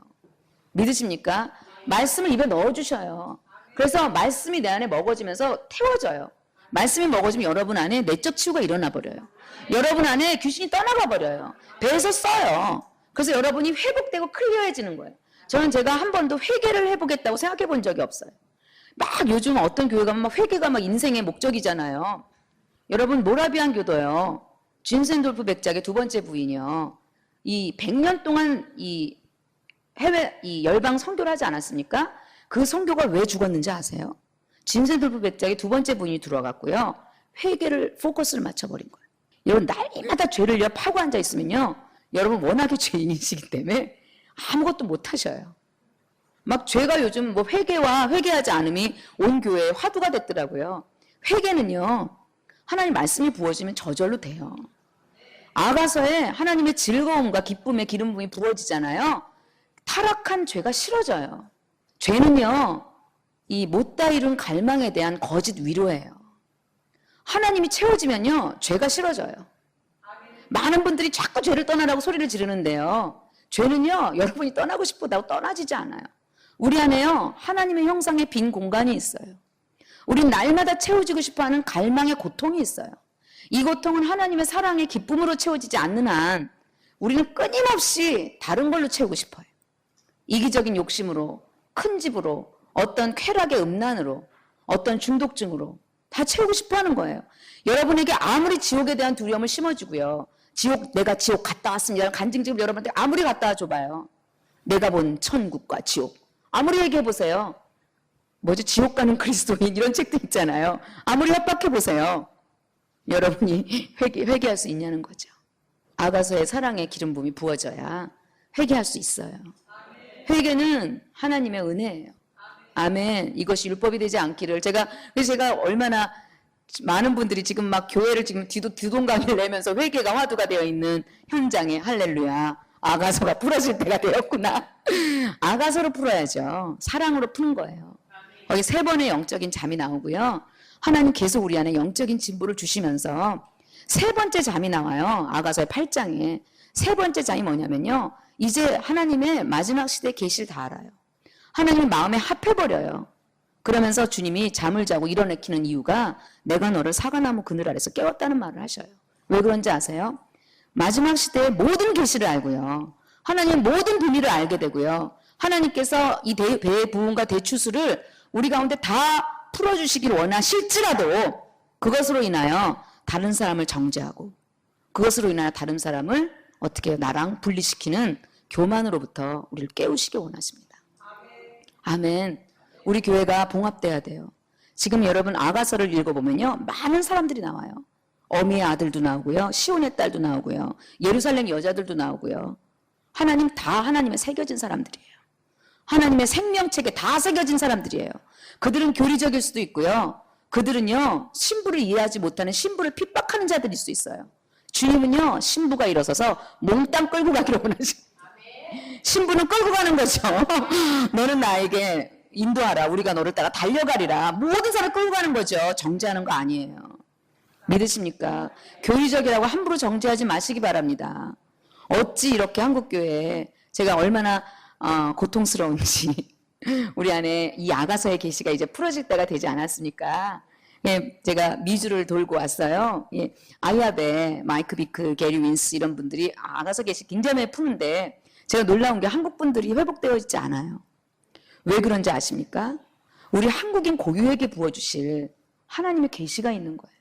믿으십니까? 말씀을 입에 넣어주셔요. 그래서 말씀이 내 안에 먹어지면서 태워져요. 말씀이 먹어지면 여러분 안에 내적 치유가 일어나 버려요. 여러분 안에 귀신이 떠나가 버려요. 배에서 써요. 그래서 여러분이 회복되고 클리어해지는 거예요. 저는 제가 한 번도 회개를 해보겠다고 생각해 본 적이 없어요. 막 요즘 어떤 교회 가면 막 회개가 막 인생의 목적이잖아요. 여러분 모라비안 교도요. 진센돌프 백작의 두 번째 부인이요. 이 100년 동안 이 해외 이 열방 선교를 하지 않았습니까? 그 선교가 왜 죽었는지 아세요? 진센돌프 백작의 두 번째 부인이 들어갔고요. 회개를 포커스를 맞춰버린 거예요. 여러분 날마다 죄를 파고 앉아 있으면요. 여러분 워낙에 죄인이시기 때문에 아무것도 못 하셔요. 막 죄가 요즘 뭐 회개와 회개하지 않음이 온 교회의 화두가 됐더라고요. 회개는요. 하나님 말씀이 부어지면 저절로 돼요. 아가서에 하나님의 즐거움과 기쁨의 기름 부음이 부어지잖아요. 타락한 죄가 싫어져요. 죄는요. 이 못다 이룬 갈망에 대한 거짓 위로예요. 하나님이 채워지면요. 죄가 싫어져요. 많은 분들이 자꾸 죄를 떠나라고 소리를 지르는데요. 죄는요. 여러분이 떠나고 싶다고 떠나지지 않아요. 우리 안에요. 하나님의 형상의 빈 공간이 있어요. 우린 날마다 채워지고 싶어하는 갈망의 고통이 있어요. 이 고통은 하나님의 사랑의 기쁨으로 채워지지 않는 한 우리는 끊임없이 다른 걸로 채우고 싶어요. 이기적인 욕심으로, 큰 집으로, 어떤 쾌락의 음란으로, 어떤 중독증으로 다 채우고 싶어하는 거예요. 여러분에게 아무리 지옥에 대한 두려움을 심어주고요. 내가 지옥 갔다 왔습니다. 간증집을 여러분한테 아무리 갖다 와줘봐요. 내가 본 천국과 지옥. 아무리 얘기해보세요. 뭐지? 지옥 가는 그리스도인 이런 책도 있잖아요. 아무리 협박해보세요. 여러분이 회개할 수 있냐는 거죠. 아가서의 사랑의 기름 부음이 부어져야 회개할 수 있어요. 회개는 하나님의 은혜예요. 아멘. 이것이 율법이 되지 않기를. 그래서 제가 얼마나 많은 분들이 지금 막 교회를 지금 뒤동강을 내면서 회개가 화두가 되어 있는 현장에 할렐루야. 아가서가 풀어질 때가 되었구나. 아가서로 풀어야죠. 사랑으로 푸는 거예요. 거기 3번의 영적인 잠이 나오고요. 하나님 계속 우리 안에 영적인 진보를 주시면서 3번째 잠이 나와요. 아가서의 8장에. 3번째 잠이 뭐냐면요. 이제 하나님의 마지막 시대의 계시를 다 알아요. 하나님 마음에 합해버려요. 그러면서 주님이 잠을 자고 일어나키는 이유가 내가 너를 사과나무 그늘 아래서 깨웠다는 말을 하셔요. 왜 그런지 아세요? 마지막 시대의 모든 계시를 알고요. 하나님의 모든 비밀을 알게 되고요. 하나님께서 이 배의 부흥과 대추수를 우리 가운데 다 풀어주시길 원하실지라도 그것으로 인하여 다른 사람을 정죄하고 그것으로 인하여 다른 사람을 어떻게 나랑 분리시키는 교만으로부터 우리를 깨우시기 원하십니다. 아멘. 우리 교회가 봉합돼야 돼요. 지금 여러분 아가서를 읽어보면요. 많은 사람들이 나와요. 어미의 아들도 나오고요. 시온의 딸도 나오고요. 예루살렘 여자들도 나오고요. 하나님 다 하나님의 새겨진 사람들이에요. 하나님의 생명책에 다 새겨진 사람들이에요. 그들은 교리적일 수도 있고요. 그들은요. 신부를 이해하지 못하는 신부를 핍박하는 자들일 수 있어요. 주님은요. 신부가 일어서서 몽땅 끌고 가기로 원하시고 신부는 끌고 가는 거죠. 너는 나에게 인도하라. 우리가 너를 따라 달려가리라. 모든 사람을 끌고 가는 거죠. 정죄하는 거 아니에요. 믿으십니까? 교리적이라고 함부로 정죄하지 마시기 바랍니다. 어찌 이렇게 한국교회에 제가 얼마나 고통스러운지 우리 안에 이 아가서의 계시가 이제 풀어질 때가 되지 않았습니까? 예, 제가 미주를 돌고 왔어요. 예, 아이아베, 마이크 비크, 게리 윈스 이런 분들이 아가서 계시 굉장히 푸는데 제가 놀라운 게 한국 분들이 회복되어 있지 않아요. 왜 그런지 아십니까? 우리 한국인 고유에게 부어주실 하나님의 계시가 있는 거예요.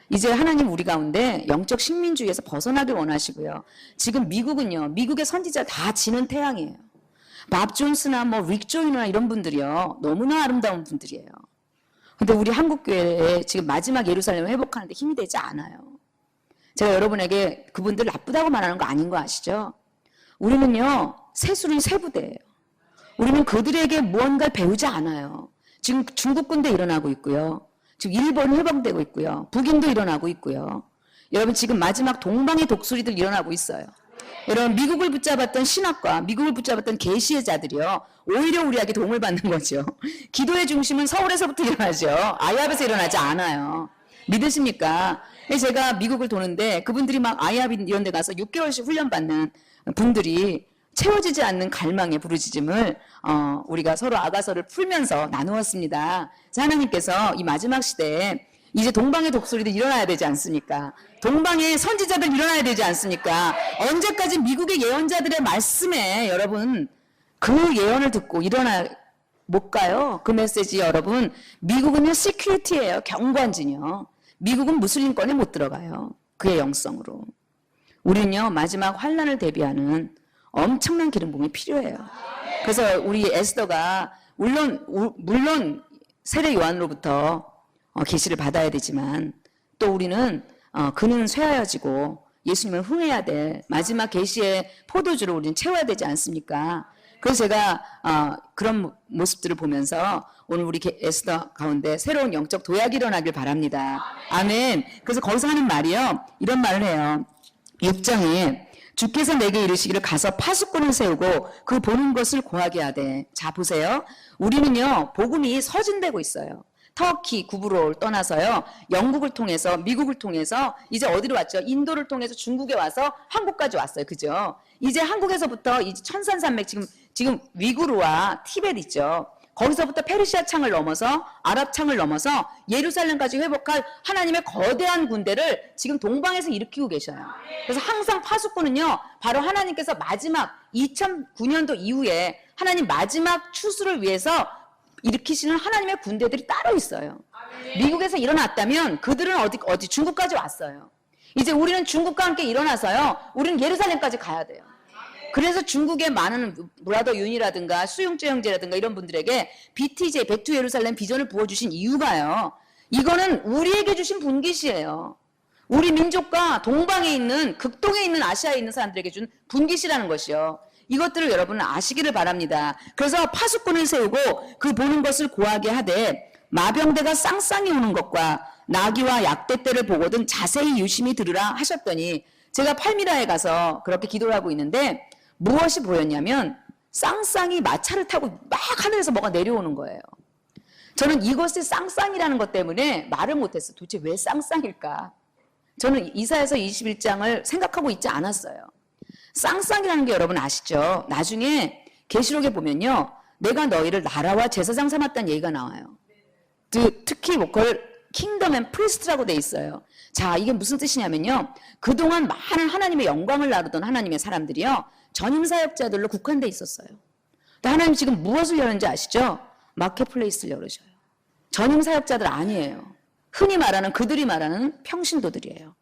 이제 하나님 우리 가운데 영적 식민주의에서 벗어나길 원하시고요. 지금 미국은요. 미국의 선지자 다 지는 태양이에요. 밥 존스나 릭 조이너나 이런 분들이요. 너무나 아름다운 분들이에요. 근데 우리 한국교회에 지금 마지막 예루살렘을 회복하는데 힘이 되지 않아요. 제가 여러분에게 그분들 나쁘다고 말하는 거 아닌 거 아시죠? 우리는요. 세술은 세부대예요. 우리는 그들에게 무언가를 배우지 않아요. 지금 중국 군대 일어나고 있고요. 지금 일본이 해방되고 있고요. 북인도 일어나고 있고요. 여러분 지금 마지막 동방의 독수리들 일어나고 있어요. 여러분 미국을 붙잡았던 신학과 미국을 붙잡았던 계시의 자들이요. 오히려 우리에게 도움을 받는 거죠. 기도의 중심은 서울에서부터 일어나죠. 아이압에서 일어나지 않아요. 믿으십니까? 제가 미국을 도는데 그분들이 막 아이압 이런 데 가서 6개월씩 훈련받는 분들이 채워지지 않는 갈망의 부르짖음을 우리가 서로 아가서를 풀면서 나누었습니다. 하나님께서 이 마지막 시대에 이제 동방의 독수리들 일어나야 되지 않습니까? 동방의 선지자들 일어나야 되지 않습니까? 언제까지 미국의 예언자들의 말씀에 여러분 그 예언을 듣고 일어나 못 가요? 그 메시지 여러분, 미국은요 시큐리티예요. 경관진이요. 미국은 무슬림권에 못 들어가요. 그의 영성으로. 우리는요 마지막 환란을 대비하는 엄청난 기름 부음이 필요해요. 그래서 우리 에스더가 물론 세례 요한으로부터 계시를 받아야 되지만 또 우리는 그는 쇠하여지고 예수님을 흥해야 될 마지막 계시의 포도주를 우리는 채워야 되지 않습니까? 그래서 제가 그런 모습들을 보면서 오늘 우리 에스더 가운데 새로운 영적 도약이 일어나길 바랍니다. 아멘. 그래서 거기서 하는 말이요. 이런 말을 해요. 6장에 주께서 내게 이르시기를 가서 파수꾼을 세우고 그 보는 것을 고하게 하되. 자 보세요. 우리는요 복음이 서진되고 있어요. 터키, 구브로를 떠나서요. 영국을 통해서 미국을 통해서 이제 어디로 왔죠? 인도를 통해서 중국에 와서 한국까지 왔어요. 그죠? 이제 한국에서부터 이제 천산산맥 지금 위구르와 티벳 있죠. 거기서부터 페르시아 창을 넘어서 아랍 창을 넘어서 예루살렘까지 회복할 하나님의 거대한 군대를 지금 동방에서 일으키고 계셔요. 그래서 항상 파수꾼은요. 바로 하나님께서 마지막 2009년도 이후에 하나님 마지막 추수를 위해서 일으키시는 하나님의 군대들이 따로 있어요. 미국에서 일어났다면 그들은 어디 중국까지 왔어요. 이제 우리는 중국과 함께 일어나서요. 우리는 예루살렘까지 가야 돼요. 그래서 중국의 많은 브라더 윤이라든가 수용재 형제라든가 이런 분들에게 BTJ, 백투 예루살렘 비전을 부어주신 이유가요. 이거는 우리에게 주신 분깃이에요. 우리 민족과 동방에 있는 극동에 있는 아시아에 있는 사람들에게 준 분깃이라는 것이요. 이것들을 여러분은 아시기를 바랍니다. 그래서 파수꾼을 세우고 그 보는 것을 고하게 하되 마병대가 쌍쌍이 오는 것과 나귀와 약대떼를 보거든 자세히 유심히 들으라 하셨더니 제가 팔미라에 가서 그렇게 기도를 하고 있는데 무엇이 보였냐면 쌍쌍이 마차를 타고 막 하늘에서 뭐가 내려오는 거예요. 저는 이것이 쌍쌍이라는 것 때문에 말을 못했어요. 도대체 왜 쌍쌍일까? 저는 이사야서 21장을 생각하고 있지 않았어요. 쌍쌍이라는 게 여러분 아시죠? 나중에 계시록에 보면요. 내가 너희를 나라와 제사장 삼았다는 얘기가 나와요. 특히 그걸 킹덤 앤 프리스트라고 돼 있어요. 자, 이게 무슨 뜻이냐면요. 그동안 많은 하나님의 영광을 나누던 하나님의 사람들이요. 전임사역자들로 국한돼 있었어요. 근데 하나님 지금 무엇을 여는지 아시죠? 마켓플레이스를 열으셔요. 전임사역자들 아니에요. 흔히 말하는 그들이 말하는 평신도들이에요.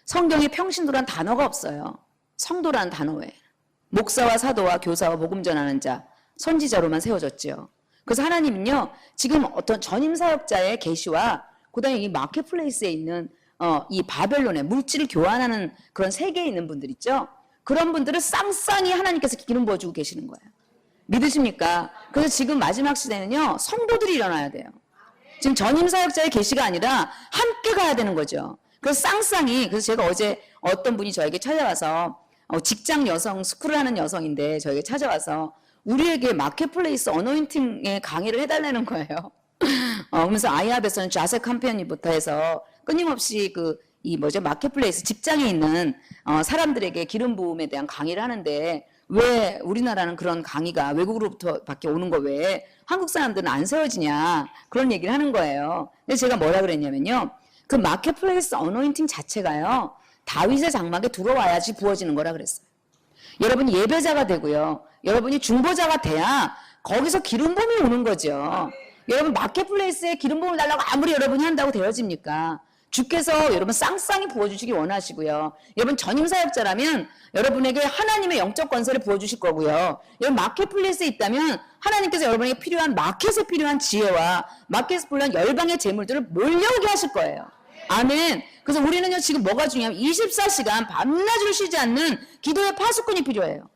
성경에 평신도란 단어가 없어요. 성도라는 단어 외에 목사와 사도와 교사와 복음 전하는 자, 선지자로만 세워졌죠. 그래서 하나님은요. 지금 어떤 전임 사역자의 계시와 그다음에 이 마켓플레이스에 있는 이 바벨론의 물질을 교환하는 그런 세계에 있는 분들 있죠. 그런 분들을 쌍쌍이 하나님께서 기름 부어주고 계시는 거예요. 믿으십니까? 그래서 지금 마지막 시대는요. 성도들이 일어나야 돼요. 지금 전임 사역자의 계시가 아니라 함께 가야 되는 거죠. 그래서 쌍쌍이 그래서 제가 어제 어떤 분이 저에게 찾아와서 직장 여성 스쿨을 하는 여성인데 저에게 찾아와서 우리에게 마켓플레이스 어노인팅의 강의를 해달라는 거예요. 그러면서 아이합에서는 좌세 캠페인부터 해서 끊임없이 마켓플레이스 직장에 있는 사람들에게 기름 부음에 대한 강의를 하는데 왜 우리나라는 그런 강의가 외국으로부터 밖에 오는 거 왜 한국 사람들은 안 세워지냐 그런 얘기를 하는 거예요. 근데 제가 뭐라 그랬냐면요. 그 마켓플레이스 어노인팅 자체가요. 다윗의 장막에 들어와야지 부어지는 거라 그랬어요. 여러분이 예배자가 되고요. 여러분이 중보자가 돼야 거기서 기름 부음이 오는 거죠. 여러분 마켓플레이스에 기름 부음을 달라고 아무리 여러분이 한다고 되어집니까? 주께서 여러분 쌍쌍이 부어주시기 원하시고요. 여러분 전임사역자라면 여러분에게 하나님의 영적 권세를 부어주실 거고요. 여러분 마켓플레이스에 있다면 하나님께서 여러분에게 필요한 마켓에 필요한 지혜와 마켓에 필요한 열방의 재물들을 몰려오게 하실 거예요. 아멘. 그래서 우리는요 지금 뭐가 중요하면 24시간 밤낮으로 쉬지 않는 기도의 파수꾼이 필요해요.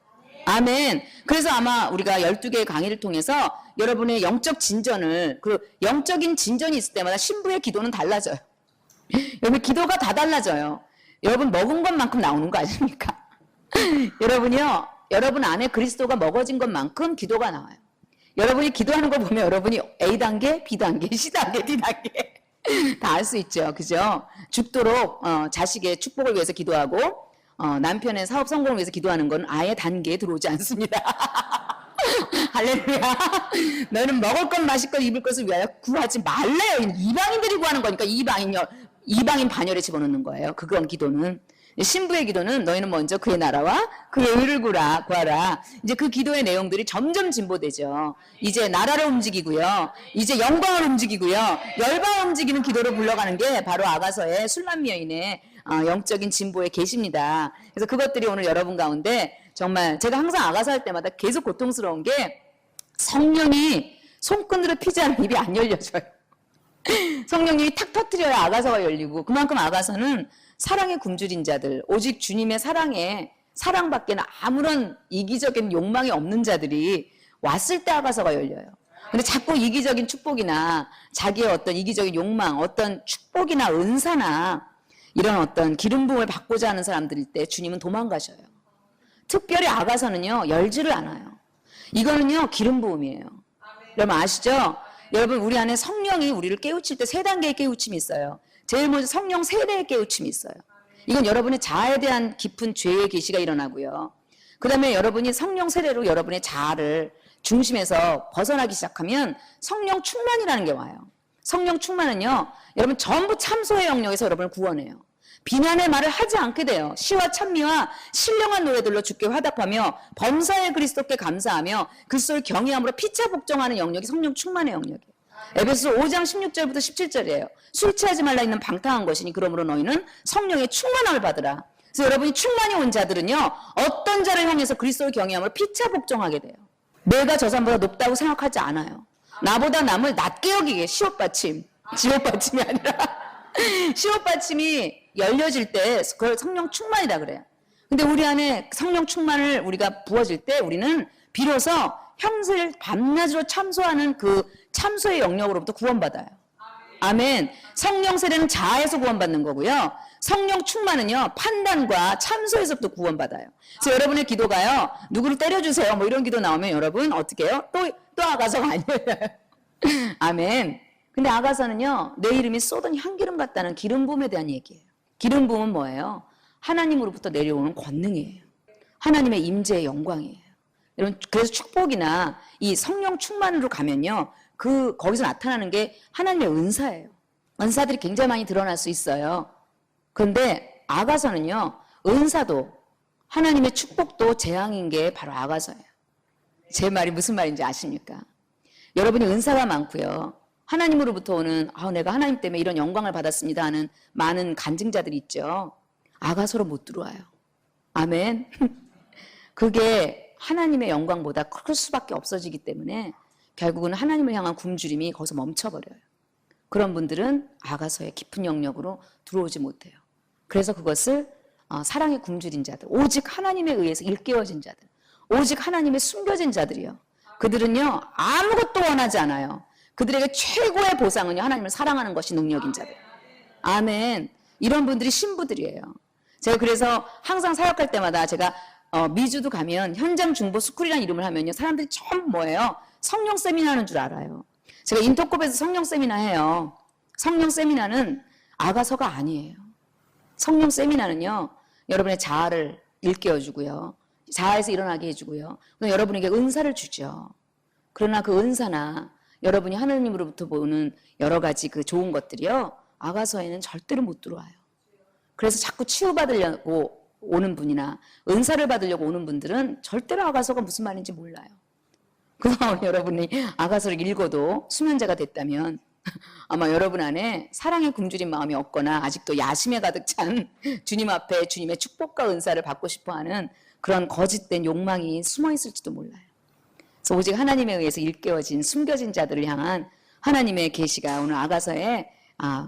아멘. 그래서 아마 우리가 12개의 강의를 통해서 여러분의 영적 진전을 영적인 진전이 있을 때마다 신부의 기도는 달라져요. 여러분 기도가 다 달라져요. 여러분 먹은 것만큼 나오는 거 아십니까? 여러분이요, 여러분 안에 그리스도가 먹어진 것만큼 기도가 나와요. 여러분이 기도하는 거 보면 여러분이 A단계, B단계, C단계, D단계 다 알 수 있죠. 그죠? 죽도록 자식의 축복을 위해서 기도하고 남편의 사업 성공을 위해서 기도하는 건 아예 단계에 들어오지 않습니다. 할렐루야. 너는 먹을 것 마실 것 입을 것을 위하여 구하지 말래요. 이방인들이 구하는 거니까 이방인 반열에 집어넣는 거예요. 그건 기도는. 신부의 기도는 너희는 먼저 그의 나라와 그의 의를 구하라. 이제 그 기도의 내용들이 점점 진보되죠. 이제 나라를 움직이고요. 이제 영광을 움직이고요. 열방을 움직이는 기도를 불러가는 게 바로 아가서의 술람미 여인의 영적인 진보의 계시입니다. 그래서 그것들이 오늘 여러분 가운데 정말 제가 항상 아가서 할 때마다 계속 고통스러운 게 성령이 손끈으로 피지 않으면 입이 안 열려져요. 성령님이 탁 터뜨려야 아가서가 열리고, 그만큼 아가서는 사랑의 굶주린 자들, 오직 주님의 사랑에 사랑밖에는 아무런 이기적인 욕망이 없는 자들이 왔을 때 아가서가 열려요. 근데 자꾸 이기적인 축복이나 자기의 어떤 이기적인 욕망, 어떤 축복이나 은사나 이런 어떤 기름 부음을 받고자 하는 사람들일 때 주님은 도망가셔요. 특별히 아가서는요, 열지를 않아요. 이거는요, 기름 부음이에요. 여러분 아시죠? 여러분, 우리 안에 성령이 우리를 깨우칠 때 세 단계의 깨우침이 있어요. 제일 먼저 성령 세례의 깨우침이 있어요. 이건 여러분의 자아에 대한 깊은 죄의 계시가 일어나고요. 그 다음에 여러분이 성령 세례로 여러분의 자아를 중심에서 벗어나기 시작하면 성령 충만이라는 게 와요. 성령 충만은요, 여러분 전부 참소의 영역에서 여러분을 구원해요. 비난의 말을 하지 않게 돼요. 시와 찬미와 신령한 노래들로 주께 화답하며 범사의 그리스도께 감사하며 그리스도를 경외함으로 피차 복종하는 영역이 성령 충만의 영역이에요. 에베소 5장 16절부터 17절이에요. 술 취하지 말라 있는 방탕한 것이니 그러므로 너희는 성령의 충만함을 받으라. 그래서 여러분이 충만이 온 자들은요, 어떤 자를 향해서 그리스도를 경외함으로 피차 복종하게 돼요. 내가 저 사람보다 높다고 생각하지 않아요. 나보다 남을 낮게 여기게. 시옷받침, 지옷받침이 아니라 시옷받침이 열려질 때 그걸 성령 충만이다 그래요. 근데 우리 안에 성령 충만을 우리가 부어질 때 우리는 비로소 형세를 밤낮으로 참소하는 그 참소의 영역으로부터 구원받아요. 아멘. 성령 세례는 자아에서 구원받는 거고요. 성령 충만은요, 판단과 참소에서부터 구원받아요. 그래서 여러분의 기도가요, 누구를 때려주세요 뭐 이런 기도 나오면 여러분 어떻게 해요? 또 아가서가 아니에요. 아멘. 근데 아가서는요, 내 이름이 쏟은 향기름 같다는 기름 부음에 대한 얘기예요. 기름 부음은 뭐예요? 하나님으로부터 내려오는 권능이에요. 하나님의 임재의 영광이에요. 여러분, 그래서 축복이나 이 성령 충만으로 가면요, 거기서 나타나는 게 하나님의 은사예요. 은사들이 굉장히 많이 드러날 수 있어요. 그런데 아가서는요, 은사도 하나님의 축복도 재앙인 게 바로 아가서예요. 제 말이 무슨 말인지 아십니까? 여러분이 은사가 많고요, 하나님으로부터 오는 내가 하나님 때문에 이런 영광을 받았습니다 하는 많은 간증자들이 있죠. 아가서로 못 들어와요. 아멘. 그게 하나님의 영광보다 클 수밖에 없어지기 때문에 결국은 하나님을 향한 굶주림이 거기서 멈춰버려요. 그런 분들은 아가서의 깊은 영역으로 들어오지 못해요. 그래서 그것을 사랑의 굶주린 자들, 오직 하나님에 의해서 일깨워진 자들, 오직 하나님의 숨겨진 자들이요, 그들은요 아무것도 원하지 않아요. 그들에게 최고의 보상은요, 하나님을 사랑하는 것이 능력인 자들. 아멘. 이런 분들이 신부들이에요. 제가 그래서 항상 사역할 때마다 제가 미주도 가면 현장 중보 스쿨이라는 이름을 하면요, 사람들이 처음 뭐예요? 성령 세미나 하는 줄 알아요. 제가 인터콥에서 성령 세미나 해요. 성령 세미나는 아가서가 아니에요. 성령 세미나는요, 여러분의 자아를 일깨워주고요, 자아에서 일어나게 해주고요, 여러분에게 은사를 주죠. 그러나 그 은사나 여러분이 하나님으로부터 보는 여러 가지 그 좋은 것들이요, 아가서에는 절대로 못 들어와요. 그래서 자꾸 치유받으려고 오는 분이나 은사를 받으려고 오는 분들은 절대로 아가서가 무슨 말인지 몰라요. 그동안 여러분이 아가서를 읽어도 수면제가 됐다면 아마 여러분 안에 사랑에 굶주린 마음이 없거나 아직도 야심에 가득 찬 주님 앞에 주님의 축복과 은사를 받고 싶어하는 그런 거짓된 욕망이 숨어 있을지도 몰라요. 그래서 오직 하나님에 의해서 일깨워진 숨겨진 자들을 향한 하나님의 계시가 오늘 아가서에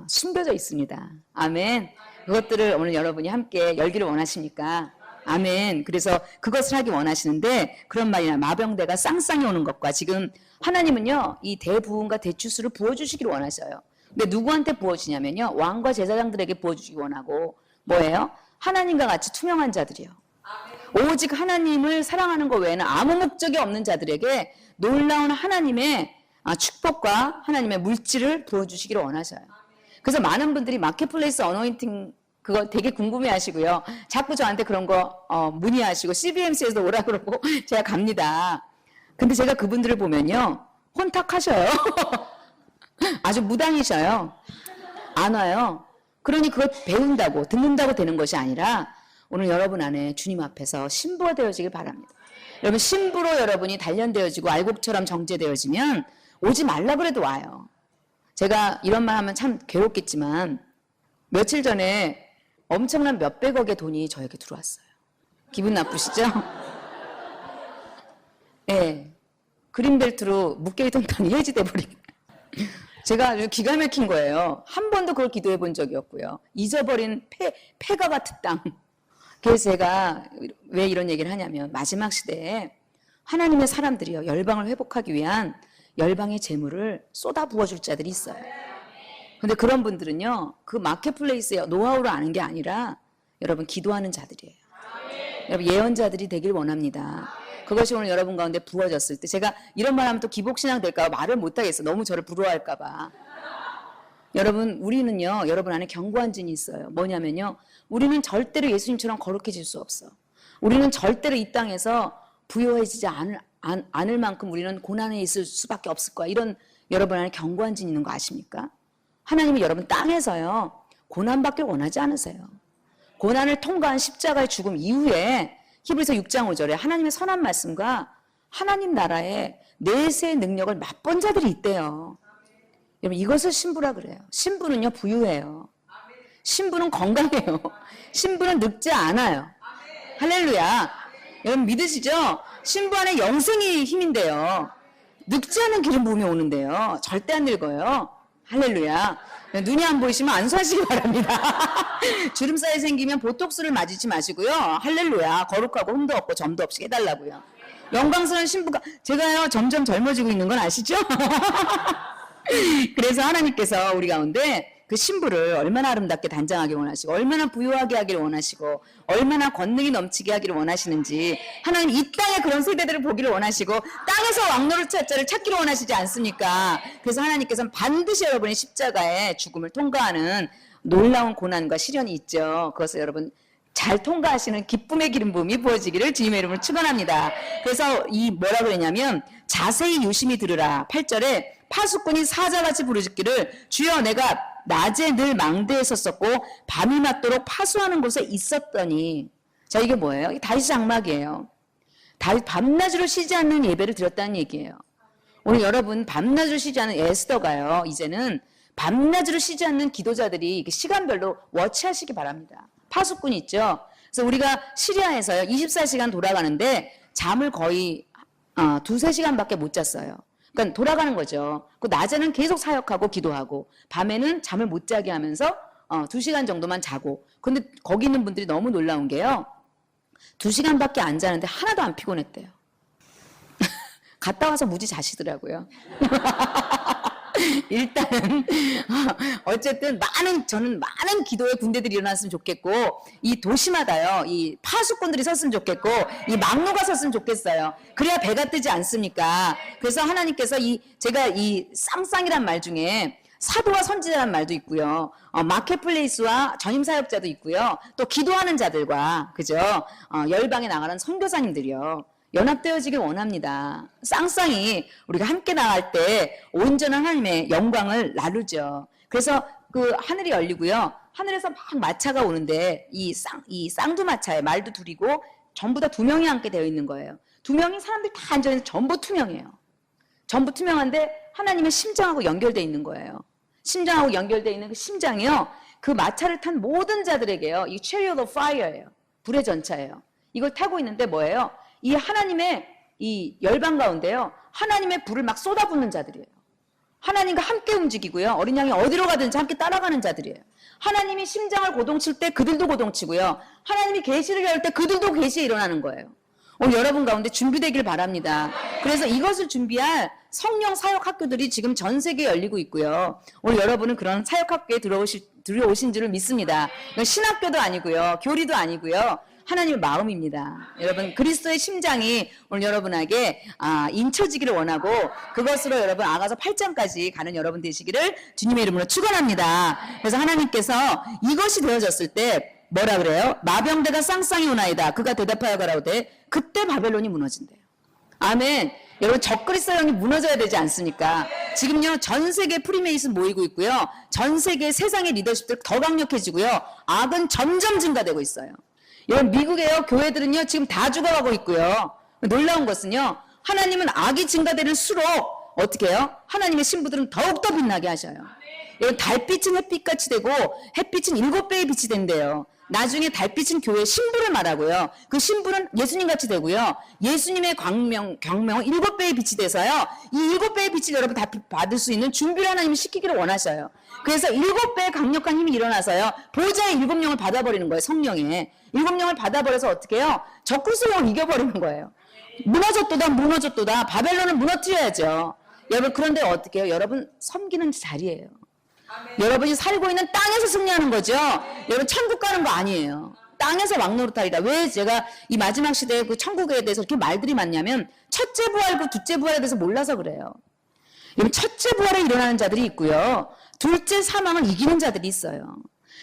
숨겨져 있습니다. 아멘. 그것들을 오늘 여러분이 함께 열기를 원하십니까? 아멘. 그래서 그것을 하기 원하시는데, 그런 말이나 마병대가 쌍쌍이 오는 것과, 지금 하나님은요 이 대부흥과 대추수를 부어주시기를 원하셔요. 근데 누구한테 부어주냐면요, 왕과 제사장들에게 부어주시기 원하고, 뭐예요? 하나님과 같이 투명한 자들이요. 오직 하나님을 사랑하는 것 외에는 아무 목적이 없는 자들에게 놀라운 하나님의 축복과 하나님의 물질을 부어주시기를 원하셔요. 그래서 많은 분들이 마켓플레이스 어노인팅 그거 되게 궁금해 하시고요. 자꾸 저한테 그런 거 문의하시고 CBMC에서 오라 그러고 제가 갑니다. 근데 제가 그분들을 보면요. 혼탁하셔요. 아주 무당이셔요. 안 와요. 그러니 그걸 배운다고 듣는다고 되는 것이 아니라 오늘 여러분 안에 주님 앞에서 신부가 되어지길 바랍니다. 여러분 신부로 여러분이 단련되어지고 알곡처럼 정제되어지면 오지 말라 그래도 와요. 제가 이런 말 하면 참 괴롭겠지만 며칠 전에 엄청난 몇백억의 돈이 저에게 들어왔어요. 기분 나쁘시죠? 네. 그린벨트로 묶여있던 돈이 해지돼 버린. 제가 아주 기가 막힌 거예요. 한 번도 그걸 기도해 본 적이 없고요. 잊어버린 폐가 같은 땅. 그래서 제가 왜 이런 얘기를 하냐면 마지막 시대에 하나님의 사람들이요. 열방을 회복하기 위한 열방의 재물을 쏟아 부어줄 자들이 있어요. 근데 그런 분들은요. 그 마켓플레이스의 노하우를 아는 게 아니라 여러분 기도하는 자들이에요. 여러분 예언자들이 되길 원합니다. 그것이 오늘 여러분 가운데 부어졌을 때 제가 이런 말 하면 또 기복신앙 될까 봐 말을 못하겠어. 너무 저를 부러워할까 봐. 여러분 우리는요. 여러분 안에 견고한 진이 있어요. 뭐냐면요. 우리는 절대로 예수님처럼 거룩해질 수 없어. 우리는 절대로 이 땅에서 부요해지지 않을 만큼 우리는 고난에 있을 수밖에 없을 거야. 이런 여러분 안에 견고한 진이 있는 거 아십니까? 하나님이 여러분 땅에서요. 고난받길 원하지 않으세요. 고난을 통과한 십자가의 죽음 이후에 히브리서 6장 5절에 하나님의 선한 말씀과 하나님 나라의 내세의 능력을 맛본 자들이 있대요. 여러분 이것을 신부라 그래요. 신부는요 부유해요. 신부는 건강해요. 신부는 늙지 않아요. 할렐루야. 여러분 믿으시죠? 신부 안에 영생이 힘인데요. 늙지 않은 기름 부음이 오는데요. 절대 안 늙어요. 할렐루야. 눈이 안 보이시면 안수하시기 바랍니다. 주름살이 생기면 보톡스를 맞으지 마시고요. 할렐루야. 거룩하고 흠도 없고 점도 없이 해달라고요. 영광스러운 신부가 제가요 점점 젊어지고 있는 건 아시죠? 그래서 하나님께서 우리 가운데 그 신부를 얼마나 아름답게 단장하길 원하시고 얼마나 부유하게 하기를 원하시고 얼마나 권능이 넘치게 하기를 원하시는지 하나님 이 땅에 그런 세대들을 보기를 원하시고 땅에서 왕노릇 자를 찾기를 원하시지 않습니까? 그래서 하나님께서는 반드시 여러분의 십자가의 죽음을 통과하는 놀라운 고난과 시련이 있죠. 그것을 여러분 잘 통과하시는 기쁨의 기름 부음이 부어지기를 주님의 이름으로 축원합니다. 그래서 이 뭐라 그랬냐면 자세히 유심히 들으라. 8절에 파수꾼이 사자같이 부르짖기를 주여 내가 낮에 늘 망대에 섰었고 밤이 맞도록 파수하는 곳에 있었더니 자 이게 뭐예요? 이게 다윗 장막이에요. 다윗 밤낮으로 쉬지 않는 예배를 드렸다는 얘기예요. 오늘 여러분 밤낮으로 쉬지 않는 에스더가요. 이제는 밤낮으로 쉬지 않는 기도자들이 시간별로 워치하시기 바랍니다. 파수꾼 있죠. 그래서 우리가 시리아에서요 24시간 돌아가는데 잠을 거의 2-3시간밖에 못 잤어요. 그러니까 돌아가는 거죠. 그 낮에는 계속 사역하고 기도하고 밤에는 잠을 못 자게 하면서 2시간 정도만 자고. 근데 거기 있는 분들이 너무 놀라운 게요. 2시간밖에 안 자는데 하나도 안 피곤했대요. 갔다 와서 무지 자시더라고요. 일단은 어쨌든 저는 많은 기도의 군대들이 일어났으면 좋겠고 이 도시마다요 이 파수꾼들이 섰으면 좋겠고 이 막노가 섰으면 좋겠어요. 그래야 배가 뜨지 않습니까? 그래서 하나님께서 제가 이 쌍쌍이란 말 중에 사도와 선지자란 말도 있고요. 마켓플레이스와 전임사역자도 있고요. 또 기도하는 자들과 그죠? 열방에 나가는 선교사님들이요. 연합되어지길 원합니다. 쌍쌍이 우리가 함께 나갈 때 온전한 하나님의 영광을 나누죠. 그래서 그 하늘이 열리고요. 하늘에서 막 마차가 오는데 이 쌍두마차에 말도 둘이고 전부 다 2명이 앉게 되어 있는 거예요. 2명이 사람들이 다 앉아있는 전부 투명해요. 전부 투명한데 하나님의 심장하고 연결되어 있는 거예요. 심장하고 연결되어 있는 그 심장이요. 그 마차를 탄 모든 자들에게요. 이 chariot of fire예요. 불의 전차예요. 이걸 타고 있는데 뭐예요? 이 하나님의 이 열방 가운데요. 하나님의 불을 막 쏟아붓는 자들이에요. 하나님과 함께 움직이고요. 어린 양이 어디로 가든지 함께 따라가는 자들이에요. 하나님이 심장을 고동칠 때 그들도 고동치고요. 하나님이 계시를 열 때 그들도 계시에 일어나는 거예요. 오늘 여러분 가운데 준비되길 바랍니다. 그래서 이것을 준비할 성령 사역 학교들이 지금 전 세계에 열리고 있고요. 오늘 여러분은 그런 사역 학교에 들어오신 줄을 믿습니다. 신학교도 아니고요. 교리도 아니고요. 하나님의 마음입니다. 여러분 그리스도의 심장이 오늘 여러분에게 인쳐지기를 원하고 그것으로 여러분 아가서 8장까지 가는 여러분 되시기를 주님의 이름으로 축원합니다. 그래서 하나님께서 이것이 되어졌을 때 뭐라 그래요? 마병대가 쌍쌍이 오나이다. 그가 대답하여 가라오되 그때 바벨론이 무너진대요. 아멘. 여러분 적그리스도형이 무너져야 되지 않습니까? 지금요 전 세계 프리메이슨 모이고 있고요. 전 세계 세상의 리더십들 더 강력해지고요. 악은 점점 증가되고 있어요. 여러분 미국에요 교회들은요 지금 다 죽어가고 있고요. 놀라운 것은요 하나님은 악이 증가되는 수록 어떻게 해요? 하나님의 신부들은 더욱더 빛나게 하셔요. 여러분 달빛은 햇빛같이 되고 햇빛은 7배의 빛이 된대요. 나중에 달빛은 교회 신부를 말하고요. 그 신부는 예수님같이 되고요. 예수님의 광명은 7배의 빛이 돼서요. 이 7배의 빛을 여러분 다 받을 수 있는 준비를 하나님이 시키기를 원하셔요. 그래서 7배의 강력한 힘이 일어나서요. 보좌의 7영을 받아버리는 거예요. 성령에. 7영을 받아버려서 어떻게 해요? 적그리스도를 이겨버리는 거예요. 무너졌도다. 바벨론을 무너뜨려야죠. 여러분 그런데 어떻게 해요? 여러분 섬기는 자리예요. 여러분이 살고 있는 땅에서 승리하는 거죠. 여러분 천국 가는 거 아니에요. 땅에서 왕노릇하리다. 왜 제가 이 마지막 시대에 그 천국에 대해서 이렇게 말들이 많냐면 첫째 부활과 둘째 부활에 대해서 몰라서 그래요. 여러분 첫째 부활에 일어나는 자들이 있고요. 둘째 사망을 이기는 자들이 있어요.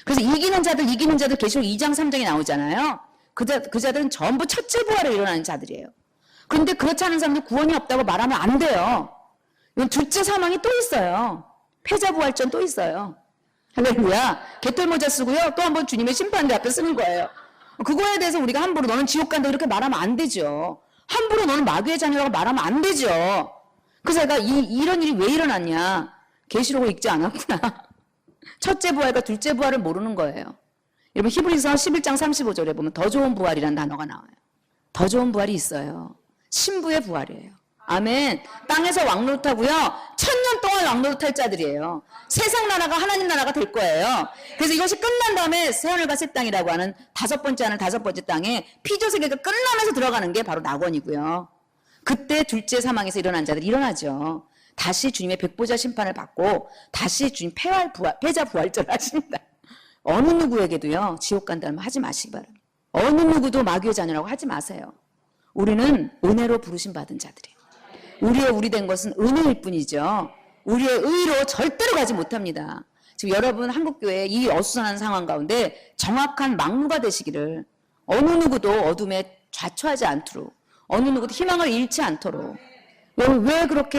그래서 이기는 자들 계시록 2장 3장에 나오잖아요. 그 자들은 전부 첫째 부활에 일어나는 자들이에요. 그런데 그렇지 않은 사람들 구원이 없다고 말하면 안 돼요. 이건 둘째 사망이 또 있어요. 패자부활전 또 있어요. 할렐루야. 개털모자 쓰고요. 또 한 번 주님의 심판대 앞에 쓰는 거예요. 그거에 대해서 우리가 함부로 너는 지옥 간다 이렇게 말하면 안 되죠. 함부로 너는 마귀의 자녀라고 말하면 안 되죠. 그래서 제가 이런 일이 왜 일어났냐. 계시록을 읽지 않았구나. 첫째 부활과 둘째 부활을 모르는 거예요. 여러분 히브리서 11장 35절에 보면 더 좋은 부활이라는 단어가 나와요. 더 좋은 부활이 있어요. 신부의 부활이에요. 아멘. 땅에서 왕노릇하고요. 1000년 동안 왕노릇할 자들이에요. 세상 나라가 하나님 나라가 될 거예요. 그래서 이것이 끝난 다음에 새하늘과 새 땅이라고 하는 다섯 번째 땅에 피조세계가 끝나면서 들어가는 게 바로 낙원이고요. 그때 둘째 사망에서 일어난 자들이 일어나죠. 다시 주님의 백보자 심판을 받고 다시 주님 패자 부활절을 하십니다. 어느 누구에게도요. 지옥 간다면 하지 마시기 바랍니다. 어느 누구도 마귀의 자녀라고 하지 마세요. 우리는 은혜로 부르심 받은 자들이에요. 우리 된 것은 은혜일 뿐이죠. 우리의 의로 절대로 가지 못합니다. 지금 여러분 한국교회 이 어수선한 상황 가운데 정확한 막루가 되시기를 어느 누구도 어둠에 좌초하지 않도록 어느 누구도 희망을 잃지 않도록 왜 그렇게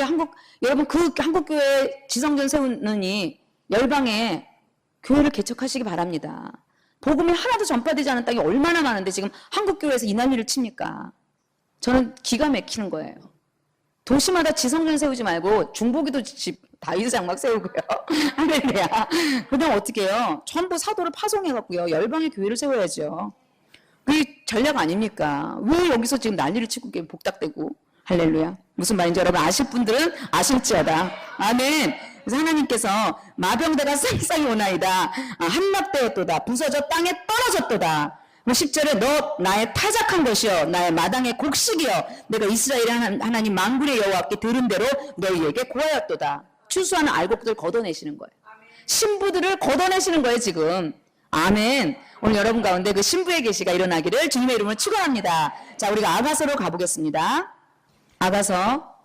여러분 그 한국교회 지성전 세우느니 열방에 교회를 개척하시기 바랍니다. 복음이 하나도 전파되지 않은 땅이 얼마나 많은데 지금 한국교회에서 이 난리를 칩니까? 저는 기가 막히는 거예요. 도시마다 지성전 세우지 말고 중보기도 집 다윗 장막 세우고요. 할렐루야. 그다음 어떻게 해요? 전부 사도를 파송해갖고요. 열방의 교회를 세워야죠. 그게 전략 아닙니까? 왜 여기서 지금 난리를 치고 복닥대고 할렐루야. 무슨 말인지 여러분 아실 분들은 아실지어다. 아멘. 그래서 하나님께서 마병대가 쌍쌍이 오나이다. 함락되었도다. 부서져 땅에 떨어졌도다. 10절에 너 나의 타작한 것이여 나의 마당의 곡식이여 내가 이스라엘의 하나님 만군의 여호와께 들은 대로 너희에게 고하였도다. 추수하는 알곡들을 걷어내시는 거예요. 신부들을 걷어내시는 거예요 지금. 아멘. 오늘 여러분 가운데 그 신부의 계시가 일어나기를 주님의 이름으로 축원합니다. 자 우리가 아가서로 가보겠습니다. 아가서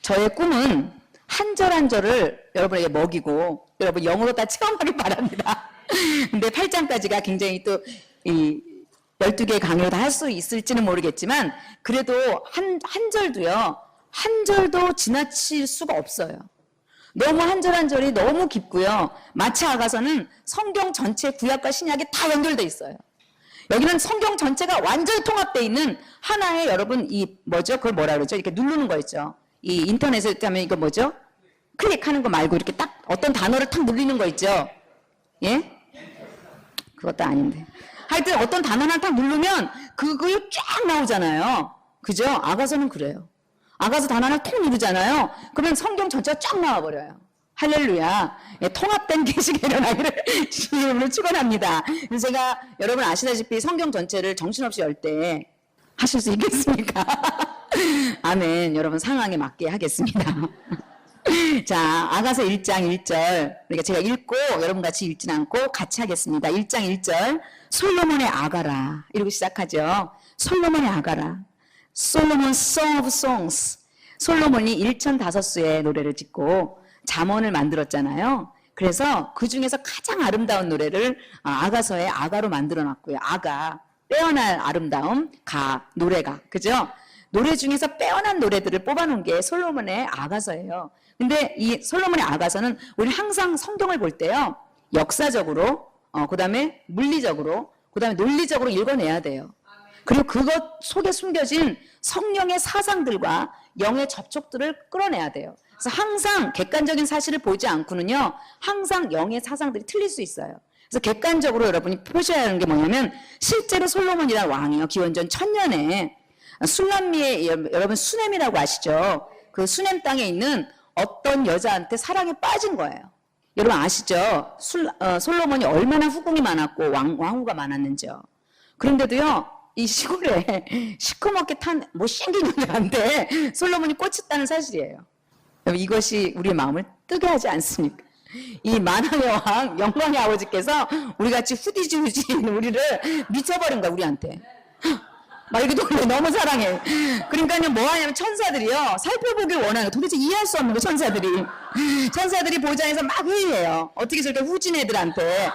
저의 꿈은 한 절 한 절을 여러분에게 먹이고 여러분 영으로 다 체험하길 바랍니다. 근데 8장까지가 굉장히 또 이 12개의 강의로 다 할 수 있을지는 모르겠지만 그래도 한 절도요. 한 절도 지나칠 수가 없어요. 너무 한 절 한 절이 너무 깊고요. 마치 아가서는 성경 전체 구약과 신약이 다 연결돼 있어요. 여기는 성경 전체가 완전히 통합되어 있는 하나의 여러분 그걸 뭐라 그러죠? 이렇게 누르는 거 있죠. 이 인터넷에 하면 이거 뭐죠? 클릭하는 거 말고 이렇게 딱 어떤 단어를 탁 누르는 거 있죠. 예? 그것도 아닌데. 하여튼 어떤 단어 하나 딱 누르면 그거 쫙 나오잖아요. 그죠? 아가서는 그래요. 아가서 단어 하나 톡 누르잖아요. 그러면 성경 전체가 쫙 나와버려요. 할렐루야. 예, 통합된 계시가 일어나기를 주님으로 축원합니다. 그래서 제가 여러분 아시다시피 성경 전체를 정신없이 열 때 하실 수 있겠습니까? 아멘. 여러분 상황에 맞게 하겠습니다. 자, 아가서 1장 1절. 그러니까 제가 읽고 여러분 같이 읽진 않고 같이 하겠습니다. 1장 1절. 솔로몬의 아가라. 이러고 시작하죠. 솔로몬의 아가라. 솔로몬 Song of Songs. 솔로몬이 1,005수의 노래를 짓고 잠언을 만들었잖아요. 그래서 그 중에서 가장 아름다운 노래를 아가서의 아가로 만들어 놨고요. 아가. 빼어난 아름다움. 가. 노래가. 그죠? 노래 중에서 빼어난 노래들을 뽑아놓은 게 솔로몬의 아가서예요. 근데 이 솔로몬의 아가서는 우리 항상 성경을 볼 때요. 역사적으로, 그 다음에 물리적으로, 그 다음에 논리적으로 읽어내야 돼요. 그리고 그것 속에 숨겨진 성령의 사상들과 영의 접촉들을 끌어내야 돼요. 그래서 항상 객관적인 사실을 보지 않고는요. 항상 영의 사상들이 틀릴 수 있어요. 그래서 객관적으로 여러분이 보셔야 하는 게 뭐냐면 실제로 솔로몬이라는 왕이요. 기원전 1000년에 술람미의 여러분 수넴이라고 아시죠? 그 수넴 땅에 있는 어떤 여자한테 사랑에 빠진 거예요. 여러분 아시죠? 솔로몬이 얼마나 후궁이 많았고 왕후가 많았는지요. 그런데도요. 이 시골에 시커멓게 탄 못생긴 여자한테 솔로몬이 꽂혔다는 사실이에요. 여러분 이것이 우리의 마음을 뜨게 하지 않습니까? 이 만왕의 왕 영광의 아버지께서 우리같이 후디지우지인 우리를 미쳐버린 거야 우리한테. 막 이렇게 놀래 너무 사랑해. 그러니까요 뭐 하냐면 천사들이요 살펴보길 원하는 도대체 이해할 수 없는 거 천사들이 보좌에서 막 회의해요. 어떻게 저렇게 후진 애들한테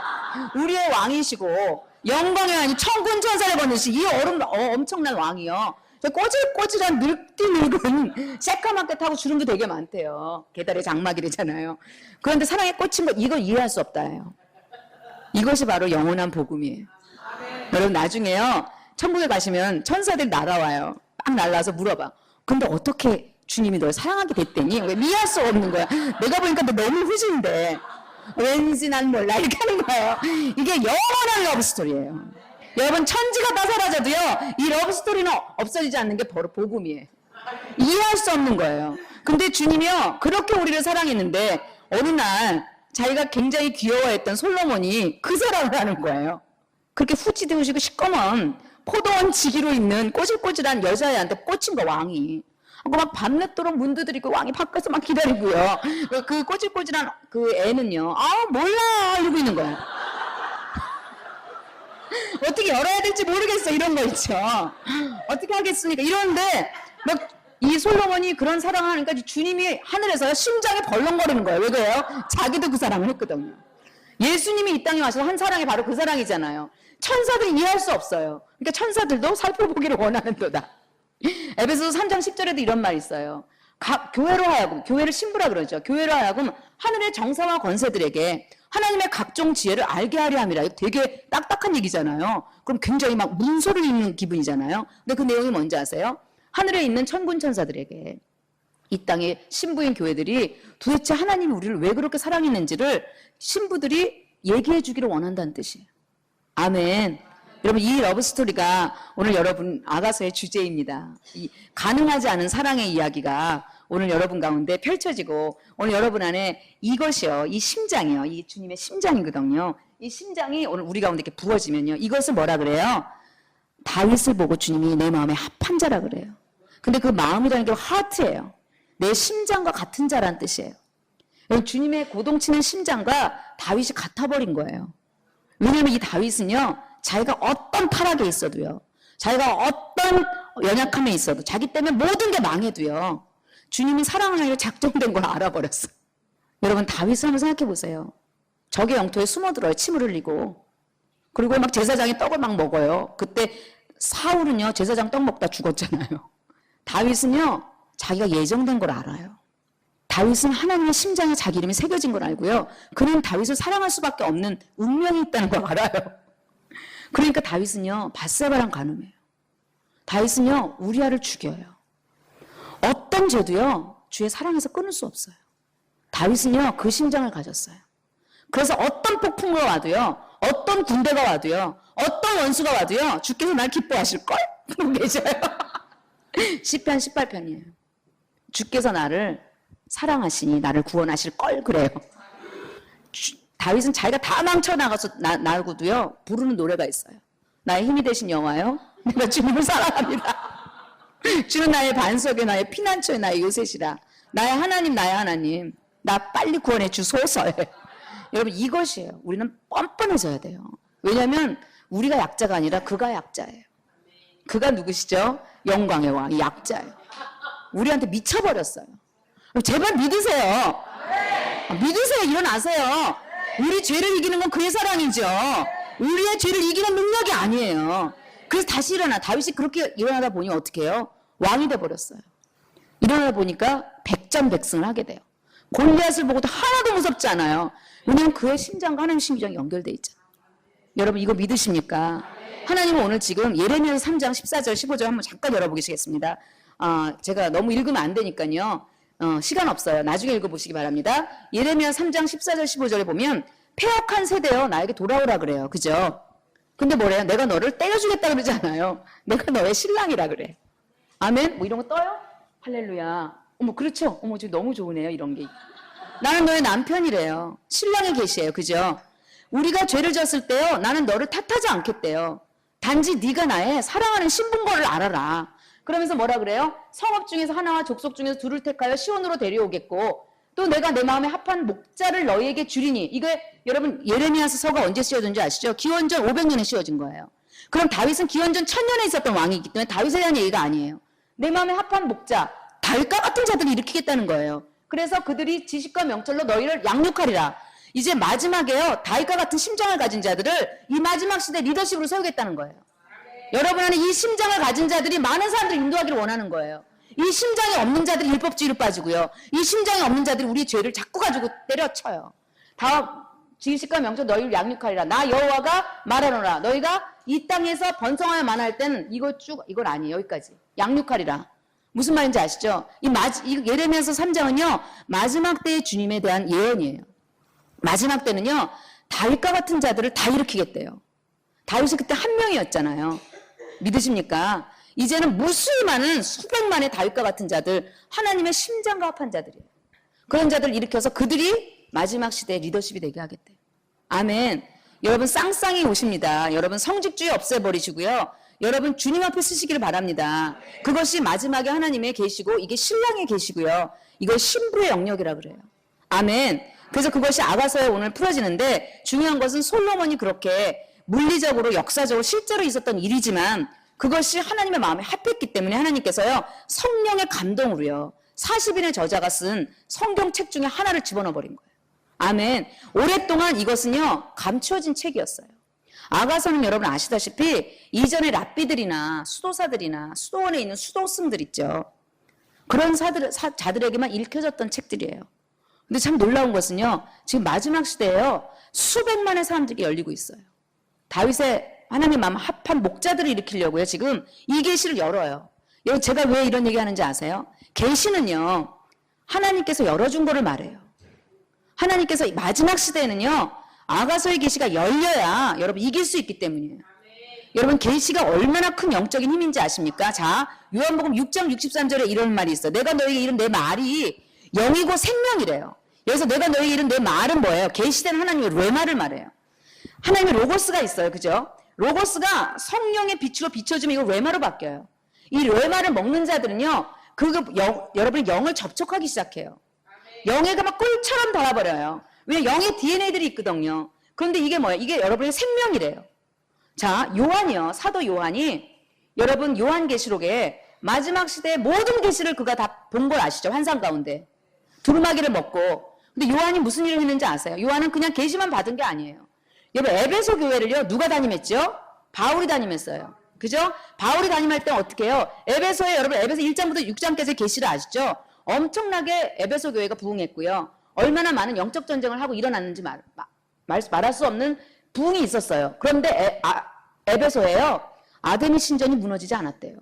우리의 왕이시고 영광의 왕이 천군 천사를 거느시 이 엄청난 왕이요 꼬질꼬질한 늙은 새까맣게 타고 주름도 되게 많대요. 계달의 장막이래잖아요. 그런데 사랑에 꽂힌 거 이걸 이해할 수 없다예요. 이것이 바로 영원한 복음이에요. 여러분 나중에요 천국에 가시면 천사들이 날아와요. 막 날라와서 물어봐. 근데 어떻게 주님이 널 사랑하게 됐대니? 왜 이해할 수 없는 거야. 내가 보니까 너 너무 후진데 왠지 난 몰라 이렇게 하는 거예요. 이게 영원한 러브스토리예요. 여러분 천지가 다 사라져도요 이 러브스토리는 없어지지 않는 게 바로 복음이에요. 이해할 수 없는 거예요. 근데 주님이요 그렇게 우리를 사랑했는데 어느 날 자기가 굉장히 귀여워했던 솔로몬이 그 사랑을 하는 거예요. 그렇게 후지되우시고 시꺼먼 포도원 지기로 있는 꼬질꼬질한 여자애한테 꽂힌 거 왕이. 막 밤늦도록 문 두드리고 왕이 밖에서 막 기다리고요. 그 꼬질꼬질한 그 애는요. 몰라 이러고 있는 거예요. 어떻게 열어야 될지 모르겠어 이런 거 있죠. 어떻게 하겠습니까? 이러는데 막 이 솔로몬이 그런 사랑을 하니까 주님이 하늘에서 심장이 벌렁거리는 거예요. 왜 그래요? 자기도 그 사랑을 했거든요. 예수님이 이 땅에 와서 한 사랑이 바로 그 사랑이잖아요. 천사들이 이해할 수 없어요. 그러니까 천사들도 살펴보기를 원하는도다. 에베소서 3장 10절에도 이런 말이 있어요. 교회로 하여금, 교회를 신부라 그러죠. 교회로 하여금 하늘의 정사와 권세들에게 하나님의 각종 지혜를 알게 하려 함이라. 되게 딱딱한 얘기잖아요. 그럼 굉장히 막 문서를 읽는 기분이잖아요. 근데 그 내용이 뭔지 아세요? 하늘에 있는 천군 천사들에게 이 땅의 신부인 교회들이 도대체 하나님이 우리를 왜 그렇게 사랑했는지를 신부들이 얘기해 주기를 원한다는 뜻이에요. 아멘. 여러분 이 러브스토리가 오늘 여러분 아가서의 주제입니다. 이 가능하지 않은 사랑의 이야기가 오늘 여러분 가운데 펼쳐지고 오늘 여러분 안에 이것이요. 이 심장이요. 이 주님의 심장이거든요. 이 심장이 오늘 우리 가운데 이렇게 부어지면요. 이것을 뭐라 그래요? 다윗을 보고 주님이 내 마음에 합한 자라 그래요. 근데 그 마음이라는 게 하트예요. 내 심장과 같은 자라는 뜻이에요. 주님의 고동치는 심장과 다윗이 같아버린 거예요. 왜냐하면 이 다윗은요. 자기가 어떤 타락에 있어도요. 자기가 어떤 연약함에 있어도 자기 때문에 모든 게 망해도요. 주님이 사랑을 하기로 작정된 걸 알아버렸어요. 여러분 다윗을 한번 생각해 보세요. 적의 영토에 숨어들어요. 침을 흘리고. 그리고 막 제사장이 떡을 막 먹어요. 그때 사울은요. 제사장 떡 먹다 죽었잖아요. 다윗은요. 자기가 예정된 걸 알아요. 다윗은 하나님의 심장에 자기 이름이 새겨진 걸 알고요. 그는 다윗을 사랑할 수밖에 없는 운명이 있다는 걸 알아요. 그러니까 다윗은요. 밧세바랑 간음해요. 다윗은요. 우리아를 죽여요. 어떤 죄도요. 주의 사랑에서 끊을 수 없어요. 다윗은요. 그 심장을 가졌어요. 그래서 어떤 폭풍우가 와도요. 어떤 군대가 와도요. 어떤 원수가 와도요. 주께서 날 기뻐하실걸? 그러고 계셔요. 시편 18편이에요. 주께서 나를 사랑하시니 나를 구원하실 걸 그래요. 다윗은 자기가 다 망쳐나가서 나고도요 부르는 노래가 있어요. 나의 힘이 되신 여호와요 내가 주님을 사랑합니다. 주는 나의 반석에 나의 피난처에 나의 요새시라. 나의 하나님 나의 하나님 나 빨리 구원해 주소서. 여러분 이것이에요. 우리는 뻔뻔해져야 돼요. 왜냐하면 우리가 약자가 아니라 그가 약자예요. 그가 누구시죠? 영광의 왕, 약자예요. 우리한테 미쳐버렸어요. 제발 믿으세요. 믿으세요. 일어나세요. 우리 죄를 이기는 건 그의 사랑이죠. 우리의 죄를 이기는 능력이 아니에요. 그래서 다시 일어나. 다윗이 그렇게 일어나다 보니 어떻게 해요? 왕이 돼버렸어요. 일어나다 보니까 백전백승을 하게 돼요. 골리앗을 보고도 하나도 무섭지 않아요. 왜냐하면 그의 심장과 하나님의 심장이 연결돼 있잖아요. 여러분 이거 믿으십니까? 하나님은 오늘 지금 예레미야서 3장 14절 15절 한번 잠깐 열어보시겠습니다. 제가 너무 읽으면 안 되니까요. 시간 없어요. 나중에 읽어보시기 바랍니다. 예레미야 3장 14절 15절에 보면 패역한 세대여 나에게 돌아오라 그래요. 그죠? 근데 뭐래요? 내가 너를 때려주겠다 그러지 않아요. 내가 너의 신랑이라 그래. 아멘? 뭐 이런 거 떠요? 할렐루야. 어머 그렇죠? 어머 지금 너무 좋으네요. 이런 게. 나는 너의 남편이래요. 신랑의 계시예요. 그죠? 우리가 죄를 졌을 때요. 나는 너를 탓하지 않겠대요. 단지 네가 나의 사랑하는 신분거를 알아라. 그러면서 뭐라 그래요? 성읍 중에서 하나와 족속 중에서 둘을 택하여 시온으로 데려오겠고 또 내가 내 마음에 합한 목자를 너희에게 주리니. 이게 여러분 예레미야서가 언제 씌워진지 아시죠? 기원전 500년에 씌워진 거예요. 그럼 다윗은 기원전 1000년에 있었던 왕이기 때문에 다윗에 대한 얘기가 아니에요. 내 마음에 합한 목자, 다윗과 같은 자들을 일으키겠다는 거예요. 그래서 그들이 지식과 명철로 너희를 양육하리라. 이제 마지막에요. 다윗과 같은 심장을 가진 자들을 이 마지막 시대 리더십으로 세우겠다는 거예요. 여러분 안에 이 심장을 가진 자들이 많은 사람들을 인도하기를 원하는 거예요. 이 심장이 없는 자들이 율법주의로 빠지고요. 이 심장이 없는 자들이 우리의 죄를 자꾸 가지고 때려쳐요. 다 지식과 명철 너희를 양육하리라. 나 여호와가 말하노라. 너희가 이 땅에서 번성하여 만할 때는 이걸 아니에요. 여기까지. 양육하리라. 무슨 말인지 아시죠? 이 예레미야서 3장은요. 마지막 때의 주님에 대한 예언이에요. 마지막 때는요. 다윗과 같은 자들을 다 일으키겠대요. 다윗이 그때 한 명이었잖아요. 믿으십니까? 이제는 무수히 많은 수백만의 다윗과 같은 자들, 하나님의 심장과 합한 자들이에요. 그런 자들을 일으켜서 그들이 마지막 시대의 리더십이 되게 하겠대요. 아멘. 여러분 쌍쌍이 오십니다. 여러분 성직주의 없애버리시고요. 여러분 주님 앞에 쓰시기를 바랍니다. 그것이 마지막에 하나님의 계시고 이게 신랑의 계시고요. 이걸 신부의 영역이라 그래요. 아멘. 그래서 그것이 아가서에 오늘 풀어지는데 중요한 것은 솔로몬이 그렇게 물리적으로 역사적으로 실제로 있었던 일이지만 그것이 하나님의 마음에 합했기 때문에 하나님께서요 성령의 감동으로요 40인의 저자가 쓴 성경책 중에 하나를 집어넣어 버린 거예요. 아멘. 오랫동안 이것은요 감추어진 책이었어요. 아가서는 여러분 아시다시피 이전에 랍비들이나 수도사들이나 수도원에 있는 수도승들 있죠. 그런 자들에게만 읽혀졌던 책들이에요. 근데 참 놀라운 것은요 지금 마지막 시대에요 수백만의 사람들이 열리고 있어요. 다윗의 하나님 마음 합한 목자들을 일으키려고요. 지금 이 계시를 열어요. 여러분 제가 왜 이런 얘기하는지 아세요? 계시는요. 하나님께서 열어준 거를 말해요. 하나님께서 마지막 시대에는요. 아가서의 계시가 열려야 여러분 이길 수 있기 때문이에요. 여러분 계시가 얼마나 큰 영적인 힘인지 아십니까? 자 요한복음 6장 63절에 이런 말이 있어요. 내가 너에게 이른 내 말이 영이고 생명이래요. 여기서 내가 너에게 이른 내 말은 뭐예요? 계시된 하나님의 레마를 말해요. 하나님의 로고스가 있어요. 그죠? 로고스가 성령의 빛으로 비춰주면 이거 레마로 바뀌어요. 이 레마를 먹는 자들은요. 여러분이 영을 접촉하기 시작해요. 영애가 막 꿀처럼 달아버려요. 왜냐면 영의 DNA들이 있거든요. 그런데 이게 뭐예요? 이게 여러분의 생명이래요. 자, 요한이요. 사도 요한이 여러분 요한계시록에 마지막 시대의 모든 계시를 그가 다 본 걸 아시죠? 환상 가운데. 두루마기를 먹고. 근데 요한이 무슨 일을 했는지 아세요? 요한은 그냥 계시만 받은 게 아니에요. 여러분 에베소 교회를요 누가 담임했죠? 바울이 담임했어요. 그죠? 바울이 담임할 때는 어떻게 해요? 에베소에 여러분 에베소 1장부터 6장까지의 계시를 아시죠? 엄청나게 에베소 교회가 부흥했고요. 얼마나 많은 영적 전쟁을 하고 일어났는지 말할 수 없는 부흥이 있었어요. 그런데 에베소에요 아데미 신전이 무너지지 않았대요.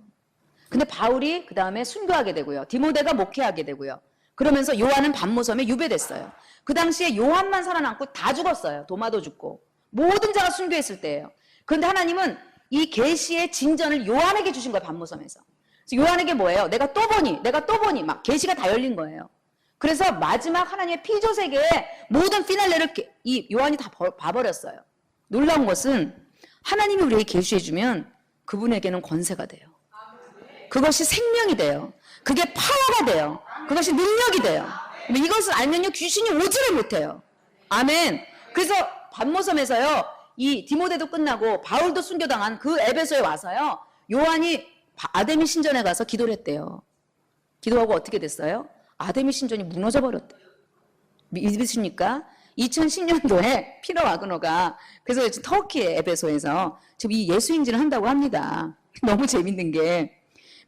근데 바울이 그 다음에 순교하게 되고요. 디모데가 목회하게 되고요. 그러면서 요한은 반모섬에 유배됐어요. 그 당시에 요한만 살아남고 다 죽었어요. 도마도 죽고. 모든 자가 순교했을 때예요. 그런데 하나님은 이 계시의 진전을 요한에게 주신 거예요. 반모섬에서. 그래서 요한에게 뭐예요? 내가 또 보니 막 계시가 다 열린 거예요. 그래서 마지막 하나님의 피조 세계의 모든 피날레를 이 요한이 다 봐버렸어요. 놀라운 것은 하나님이 우리에게 계시해주면 그분에게는 권세가 돼요. 그것이 생명이 돼요. 그게 파워가 돼요. 그것이 능력이 돼요. 이것을 알면요, 귀신이 오지를 못해요. 아멘. 그래서 반모섬에서요, 이 디모데도 끝나고 바울도 순교당한 그 에베소에 와서요, 요한이 아데미 신전에 가서 기도를 했대요. 기도하고 어떻게 됐어요? 아데미 신전이 무너져 버렸대요. 믿으십니까? 2010년도에 피터 와그너가 그래서 터키의 에베소에서 지금 이 예수 행진을 한다고 합니다. 너무 재밌는 게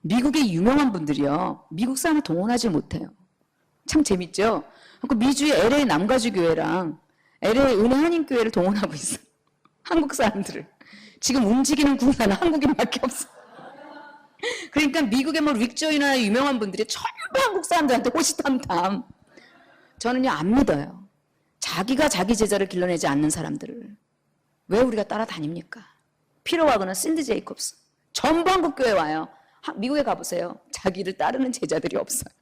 미국의 유명한 분들이요, 미국 사람을 동원하지 못해요. 참 재밌죠? 그 미주의 LA 남가주 교회랑 LA 은혜 한인 교회를 동원하고 있어요. 한국 사람들을. 지금 움직이는 군사는 한국인밖에 없어요. 그러니까 미국의 뭐 릭조이나 유명한 분들이 전부 한국 사람들한테 호시탐탐. 저는요, 안 믿어요. 자기가 자기 제자를 길러내지 않는 사람들을 왜 우리가 따라다닙니까? 피터 와그너, 신디 제이콥스 전부 한국 교회 와요. 미국에 가보세요. 자기를 따르는 제자들이 없어요.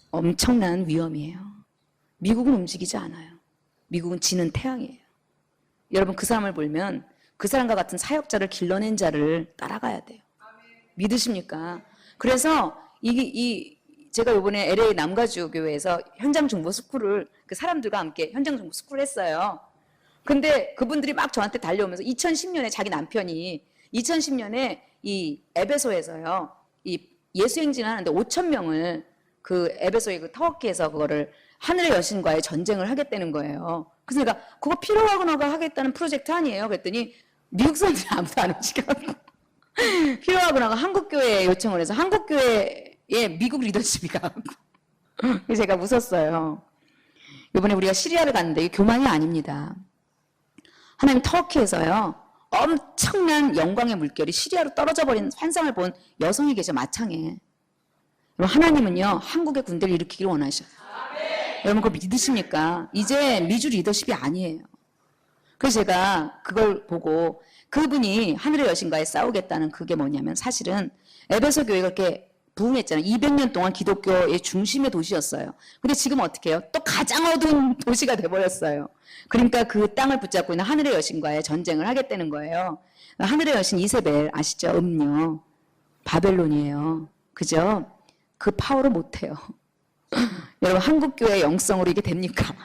엄청난 위험이에요. 미국은 움직이지 않아요. 미국은 지는 태양이에요. 여러분, 그 사람을 보면 그 사람과 같은 사역자를 길러낸 자를 따라가야 돼요. 믿으십니까? 그래서 제가 이번에 LA 남가주 교회에서 현장 중보 스쿨을 그 사람들과 함께 현장 중보 스쿨을 했어요. 근데 그분들이 막 저한테 달려오면서 2010년에 자기 남편이 2010년에 이 에베소에서요, 이 예수 행진을 하는데 5,000명을 그 에베소의 그 터키에서 그거를 하늘의 여신과의 전쟁을 하겠다는 거예요. 그래서 내가 그거 피터 와그너가 하겠다는 프로젝트 아니에요? 그랬더니 미국 사람들이 아무도 안 움직여가지고 피터 와그너가 한국교회에 요청을 해서 한국교회에 미국 리더십이 가고 그래서 제가 웃었어요. 이번에 우리가 시리아를 갔는데 이게 교만이 아닙니다. 하나님 터키에서요, 엄청난 영광의 물결이 시리아로 떨어져 버린 환상을 본 여성이 계셔, 마창에. 하나님은요, 한국의 군대를 일으키기를 원하셔요. 여러분, 그거 믿으십니까? 이제 미주 리더십이 아니에요. 그래서 제가 그걸 보고 그분이 하늘의 여신과의 싸우겠다는 그게 뭐냐면, 사실은 에베소 교회가 그렇게 부흥했잖아요. 200년 동안 기독교의 중심의 도시였어요. 근데 지금 어떻게 해요? 또 가장 어두운 도시가 돼버렸어요. 그러니까 그 땅을 붙잡고 있는 하늘의 여신과의 전쟁을 하겠다는 거예요. 하늘의 여신 이세벨 아시죠? 음료. 바벨론이에요. 그죠? 그 파워를 못해요. 여러분, 한국교회 영성으로 이게 됩니까?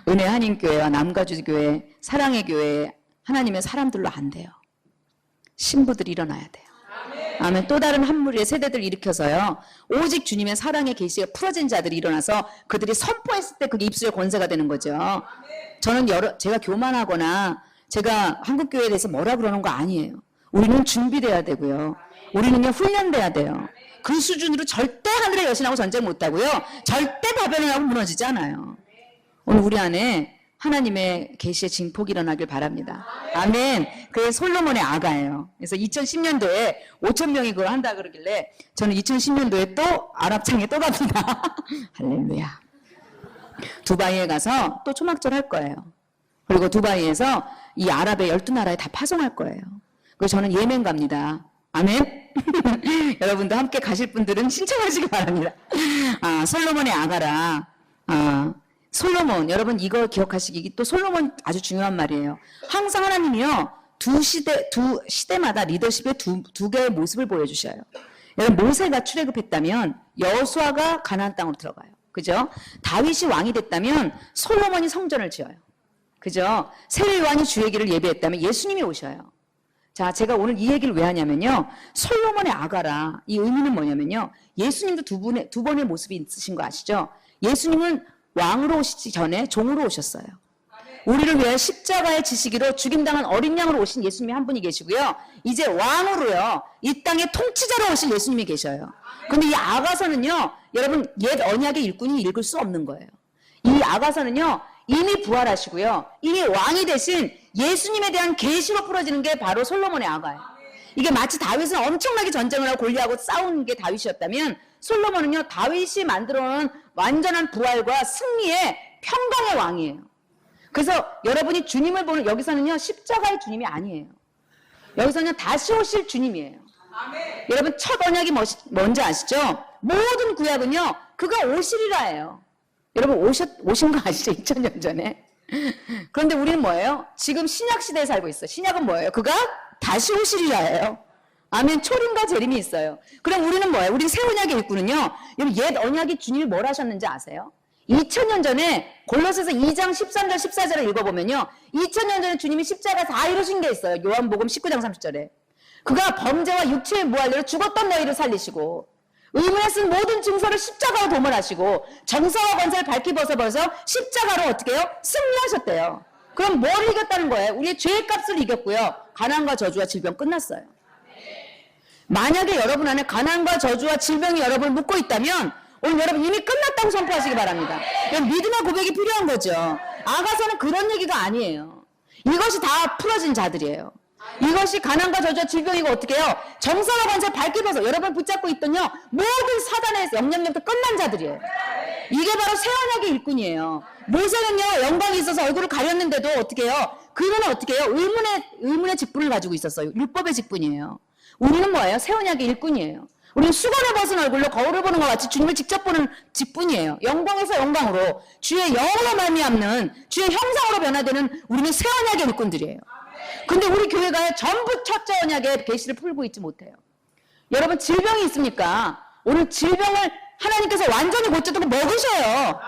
은혜 한인교회와 남가주교회, 사랑의 교회, 하나님의 사람들로 안 돼요. 신부들이 일어나야 돼요. 아멘. 또 다른 한 무리의 세대들을 일으켜서요, 오직 주님의 사랑의 계시가 풀어진 자들이 일어나서 그들이 선포했을 때 그게 입술의 권세가 되는 거죠. 저는 제가 교만하거나 제가 한국교회에 대해서 뭐라 그러는 거 아니에요. 우리는 준비돼야 되고요. 우리는요, 훈련돼야 돼요. 그 수준으로 절대 하늘의 여신하고 전쟁 못하고요, 절대 바벨론하고 무너지지 않아요. 오늘 우리 안에 하나님의 계시의 징폭이 일어나길 바랍니다. 아멘. 그게 솔로몬의 아가예요. 그래서 2010년도에 5,000명이 그걸 한다 그러길래 저는 2010년도에 또 아랍창에 또 갑니다. 할렐루야. 두바이에 가서 또 초막절 할 거예요. 그리고 두바이에서 이 아랍의 12나라에 다 파송할 거예요. 그래서 저는 예멘 갑니다. 아멘. 여러분도 함께 가실 분들은 신청하시기 바랍니다. 솔로몬의 아가라. 솔로몬, 여러분 이거 기억하시기, 또 솔로몬 아주 중요한 말이에요. 항상 하나님이요, 두 시대마다 리더십의 두 개의 모습을 보여주셔요. 여러분, 모세가 출애굽했다면 여호수아가 가나안 땅으로 들어가요. 그죠? 다윗이 왕이 됐다면 솔로몬이 성전을 지어요. 그죠? 세례 요한이 주의 길을 예배했다면 예수님이 오셔요. 자, 제가 오늘 이 얘기를 왜 하냐면요, 솔로몬의 아가라, 이 의미는 뭐냐면요, 예수님도 두 번의 모습이 있으신 거 아시죠? 예수님은 왕으로 오시기 전에 종으로 오셨어요. 우리를 위해 십자가의 지시기로 죽임당한 어린 양으로 오신 예수님이 한 분이 계시고요, 이제 왕으로요, 이 땅의 통치자로 오신 예수님이 계셔요. 근데 이 아가서는요, 여러분, 옛 언약의 일꾼이 읽을 수 없는 거예요. 이 아가서는요, 이미 부활하시고요, 이미 왕이 되신 예수님에 대한 계시로 풀어지는 게 바로 솔로몬의 아가예요. 이게 마치 다윗은 엄청나게 전쟁을 하고 골리앗하고 싸우는 게 다윗이었다면, 솔로몬은요, 다윗이 만들어놓은 완전한 부활과 승리의 평강의 왕이에요. 그래서 여러분이 주님을 보는, 여기서는요, 십자가의 주님이 아니에요. 여기서는 다시 오실 주님이에요. 아멘. 여러분, 첫 언약이 뭔지 아시죠? 모든 구약은요, 그가 오시리라예요. 여러분, 오신 거 아시죠? 2000년 전에. 그런데 우리는 뭐예요? 지금 신약 시대에 살고 있어요. 신약은 뭐예요? 그가 다시 오시리라예요. 아멘. 초림과 재림이 있어요. 그럼 우리는 뭐예요? 우리 새 언약의 일꾼은요. 여러분 옛 언약의 주님이 뭘 하셨는지 아세요? 2000년 전에 골로새서 2장 13절 14절을 읽어보면요. 2000년 전에 주님이 십자가 다 이루신 게 있어요. 요한복음 19장 30절에. 그가 범죄와 육체의 무할례로 죽었던 너희를 살리시고 의문에 쓴 모든 증서를 십자가로 도말하시고 정사와 권세를 밝히 벗어버려서 십자가로 어떻게 해요? 승리하셨대요. 그럼 뭘 이겼다는 거예요? 우리의 죄의 값을 이겼고요. 가난과 저주와 질병 끝났어요. 만약에 여러분 안에 가난과 저주와 질병이 여러분을 묶고 있다면 오늘 여러분 이미 끝났다고 선포하시기 바랍니다. 믿음의 고백이 필요한 거죠. 아가서는 그런 얘기가 아니에요. 이것이 다 풀어진 자들이에요. 이것이 가난과 저주와 질병이고 어떻게 해요? 정사와 관세 밝히면서 여러분 붙잡고 있던요 모든 사단의 영향력도 끝난 자들이에요. 이게 바로 새 언약의 일꾼이에요. 모세는요 영광이 있어서 얼굴을 가렸는데도 어떻게 해요? 그는 어떻게 해요? 의문의 직분을 가지고 있었어요. 율법의 직분이에요. 우리는 뭐예요? 새 언약의 일꾼이에요. 우리는 수건을 벗은 얼굴로 거울을 보는 것 같이 주님을 직접 보는 직분이에요. 영광에서 영광으로 주의 영으로 말미암는 주의 형상으로 변화되는 우리는 새 언약의 일꾼들이에요. 근데 우리 교회가 전부 첫째 언약의 계시를 풀고 있지 못해요. 여러분 질병이 있습니까? 오늘 질병을 하나님께서 완전히 고쳐두고 먹으셔요.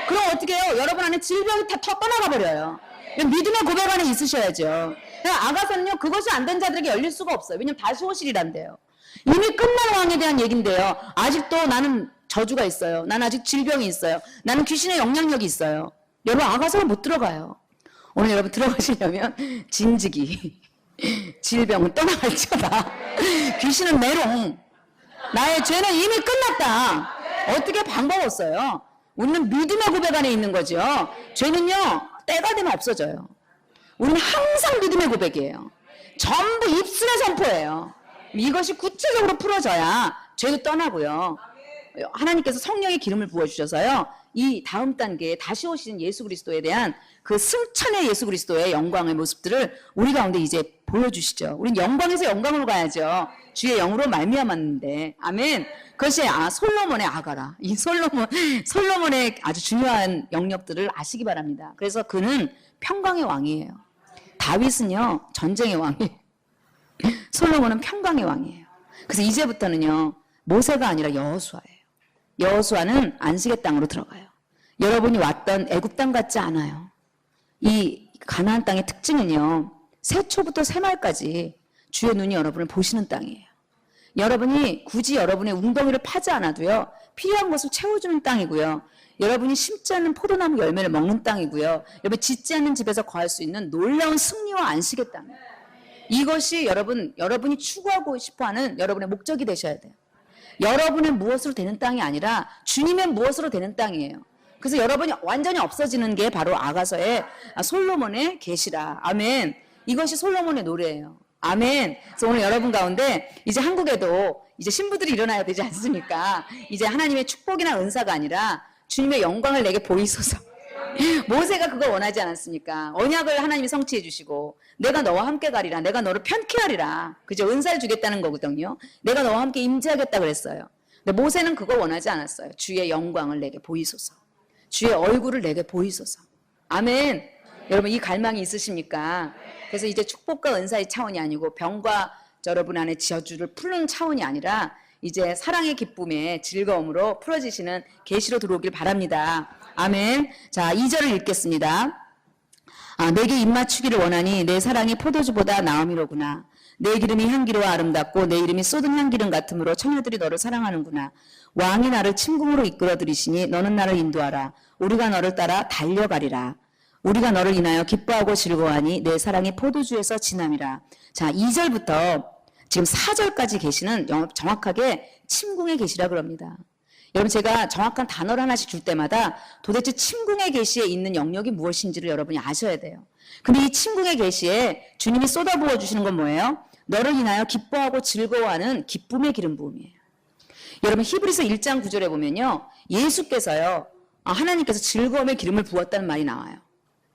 그럼 어떻게 해요? 여러분 안에 질병이 다 떠나가 버려요. 믿음의 고백 안에 있으셔야죠. 아가서는요 그것이 안 된 자들에게 열릴 수가 없어요. 왜냐면 다시 오시리란데요. 이미 끝난 왕에 대한 얘기인데요. 아직도 나는 저주가 있어요. 나는 아직 질병이 있어요. 나는 귀신의 영향력이 있어요. 여러분 아가서를 못 들어가요. 오늘 여러분 들어가시려면 진즉이 질병은 떠나갈지어다. 귀신은 메롱. 나의 죄는 이미 끝났다. 어떻게 방법 없어요. 우리는 믿음의 고백 안에 있는 거죠. 죄는요 때가 되면 없어져요. 우리는 항상 믿음의 고백이에요. 전부 입술의 선포예요. 이것이 구체적으로 풀어져야 죄도 떠나고요. 하나님께서 성령의 기름을 부어주셔서요. 이 다음 단계에 다시 오시는 예수 그리스도에 대한 그 승천의 예수 그리스도의 영광의 모습들을 우리 가운데 이제 보여주시죠. 우린 영광에서 영광으로 가야죠. 주의 영으로 말미암았는데. 아멘. 그것이 솔로몬의 아가라. 이 솔로몬의 아주 중요한 영역들을 아시기 바랍니다. 그래서 그는 평강의 왕이에요. 다윗은요 전쟁의 왕이에요. 솔로몬은 평강의 왕이에요. 그래서 이제부터는요 모세가 아니라 여호수아예요. 여호수아는 안식의 땅으로 들어가요. 여러분이 왔던 애굽 땅 같지 않아요. 이 가나안 땅의 특징은요 새초부터 새말까지 주의 눈이 여러분을 보시는 땅이에요. 여러분이 굳이 여러분의 웅덩이를 파지 않아도요 필요한 것을 채워주는 땅이고요. 여러분이 심지 않는 포도나무 열매를 먹는 땅이고요. 여러분 짓지 않는 집에서 거할 수 있는 놀라운 승리와 안식의 땅이에요. 이것이 여러분이 추구하고 싶어하는 여러분의 목적이 되셔야 돼요. 여러분의 무엇으로 되는 땅이 아니라 주님의 무엇으로 되는 땅이에요. 그래서 여러분이 완전히 없어지는 게 바로 아가서의 솔로몬의 계시라. 아멘. 이것이 솔로몬의 노래예요. 아멘. 그래서 오늘 여러분 가운데 이제 한국에도 이제 신부들이 일어나야 되지 않습니까? 이제 하나님의 축복이나 은사가 아니라 주님의 영광을 내게 보이소서. 모세가 그걸 원하지 않았습니까? 언약을 하나님이 성취해 주시고 내가 너와 함께 가리라. 내가 너를 편케 하리라. 그죠? 은사를 주겠다는 거거든요. 내가 너와 함께 임재하겠다 그랬어요. 근데 모세는 그걸 원하지 않았어요. 주의 영광을 내게 보이소서. 주의 얼굴을 내게 보이소서. 아멘. 여러분 이 갈망이 있으십니까? 그래서 이제 축복과 은사의 차원이 아니고 병과 여러분 안에 저주를 푸는 차원이 아니라 이제 사랑의 기쁨의 즐거움으로 풀어지시는 계시로 들어오길 바랍니다. 아멘. 자, 2절을 읽겠습니다. 내게 입맞추기를 원하니 내 사랑이 포도주보다 나음이로구나. 내 기름이 향기로워 아름답고 내 이름이 쏟은 향기름 같으므로 처녀들이 너를 사랑하는구나. 왕이 나를 침궁으로 이끌어들이시니 너는 나를 인도하라. 우리가 너를 따라 달려가리라. 우리가 너를 인하여 기뻐하고 즐거워하니 내 사랑이 포도주에서 진함이라. 자, 2절부터 지금 4절까지 계시는 정확하게 침궁의 계시라 그럽니다. 여러분 제가 정확한 단어를 하나씩 줄 때마다 도대체 침궁의 계시에 있는 영역이 무엇인지를 여러분이 아셔야 돼요. 근데 이 침궁의 계시에 주님이 쏟아부어 주시는 건 뭐예요? 너를 인하여 기뻐하고 즐거워하는 기쁨의 기름 부음이에요. 여러분 히브리서 1장 9절에 보면요. 예수께서요. 하나님께서 즐거움의 기름을 부었다는 말이 나와요.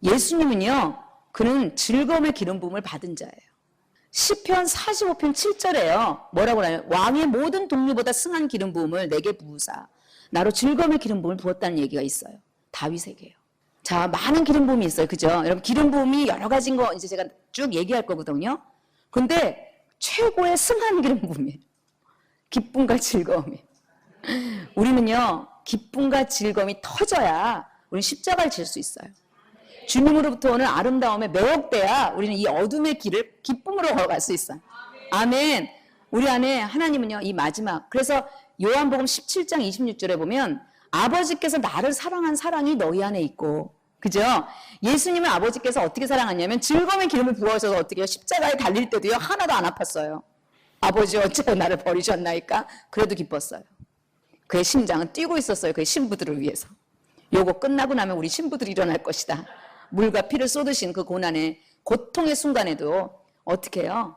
예수님은요. 그는 즐거움의 기름 부음을 받은 자예요. 시편 45편 7절에요. 뭐라고 하나요? 왕의 모든 동료보다 승한 기름 부음을 내게 부으사 나로 즐거움의 기름 부음을 부었다는 얘기가 있어요. 다윗에게요. 자, 많은 기름 부음이 있어요. 그죠? 여러분 기름 부음이 여러 가지인 거 이제 제가 쭉 얘기할 거거든요. 근데 최고의 승한 기름 부음이에요. 기쁨과 즐거움이. 우리는요, 기쁨과 즐거움이 터져야 우리는 십자가를 질 수 있어요. 주님으로부터 오는 아름다움에 매혹돼야 우리는 이 어둠의 길을 기쁨으로 걸어갈 수 있어요. 아멘. 우리 안에 하나님은요, 이 마지막, 그래서 요한복음 17장 26절에 보면 아버지께서 나를 사랑한 사랑이 너희 안에 있고, 그죠? 예수님을 아버지께서 어떻게 사랑하냐면 즐거움의 기름을 부어서 어떻게 해요? 십자가에 달릴 때도요, 하나도 안 아팠어요. 아버지 어찌하여 나를 버리셨나이까? 그래도 기뻤어요. 그의 심장은 뛰고 있었어요. 그의 신부들을 위해서. 요거 끝나고 나면 우리 신부들이 일어날 것이다. 물과 피를 쏟으신 그 고난의 고통의 순간에도 어떻게 해요?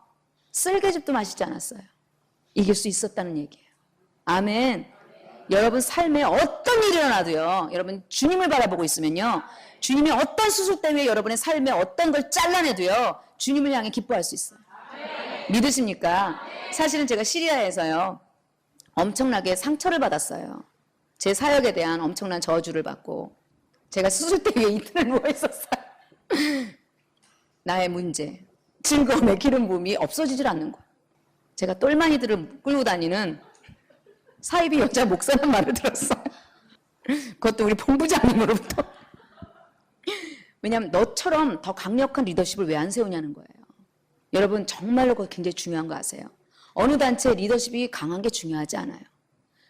쓸개즙도 마시지 않았어요. 이길 수 있었다는 얘기예요. 아멘. 여러분 삶에 어떤 일이 일어나도요, 여러분 주님을 바라보고 있으면요, 주님이 어떤 수술 때문에 여러분의 삶에 어떤 걸 잘라내도요, 주님을 향해 기뻐할 수 있어요. 믿으십니까? 사실은 제가 시리아에서요, 엄청나게 상처를 받았어요. 제 사역에 대한 엄청난 저주를 받고 제가 수술대 위에 이틀을 누워 있었어요. 나의 문제, 즐거움의 기름 부음이 없어지질 않는 거예요. 제가 똘마니들을 끌고 다니는 사이비 여자 목사는 말을 들었어요. 그것도 우리 본부장님으로부터. 왜냐하면 너처럼 더 강력한 리더십을 왜 안 세우냐는 거예요. 여러분 정말로 그거 굉장히 중요한 거 아세요? 어느 단체의 리더십이 강한 게 중요하지 않아요.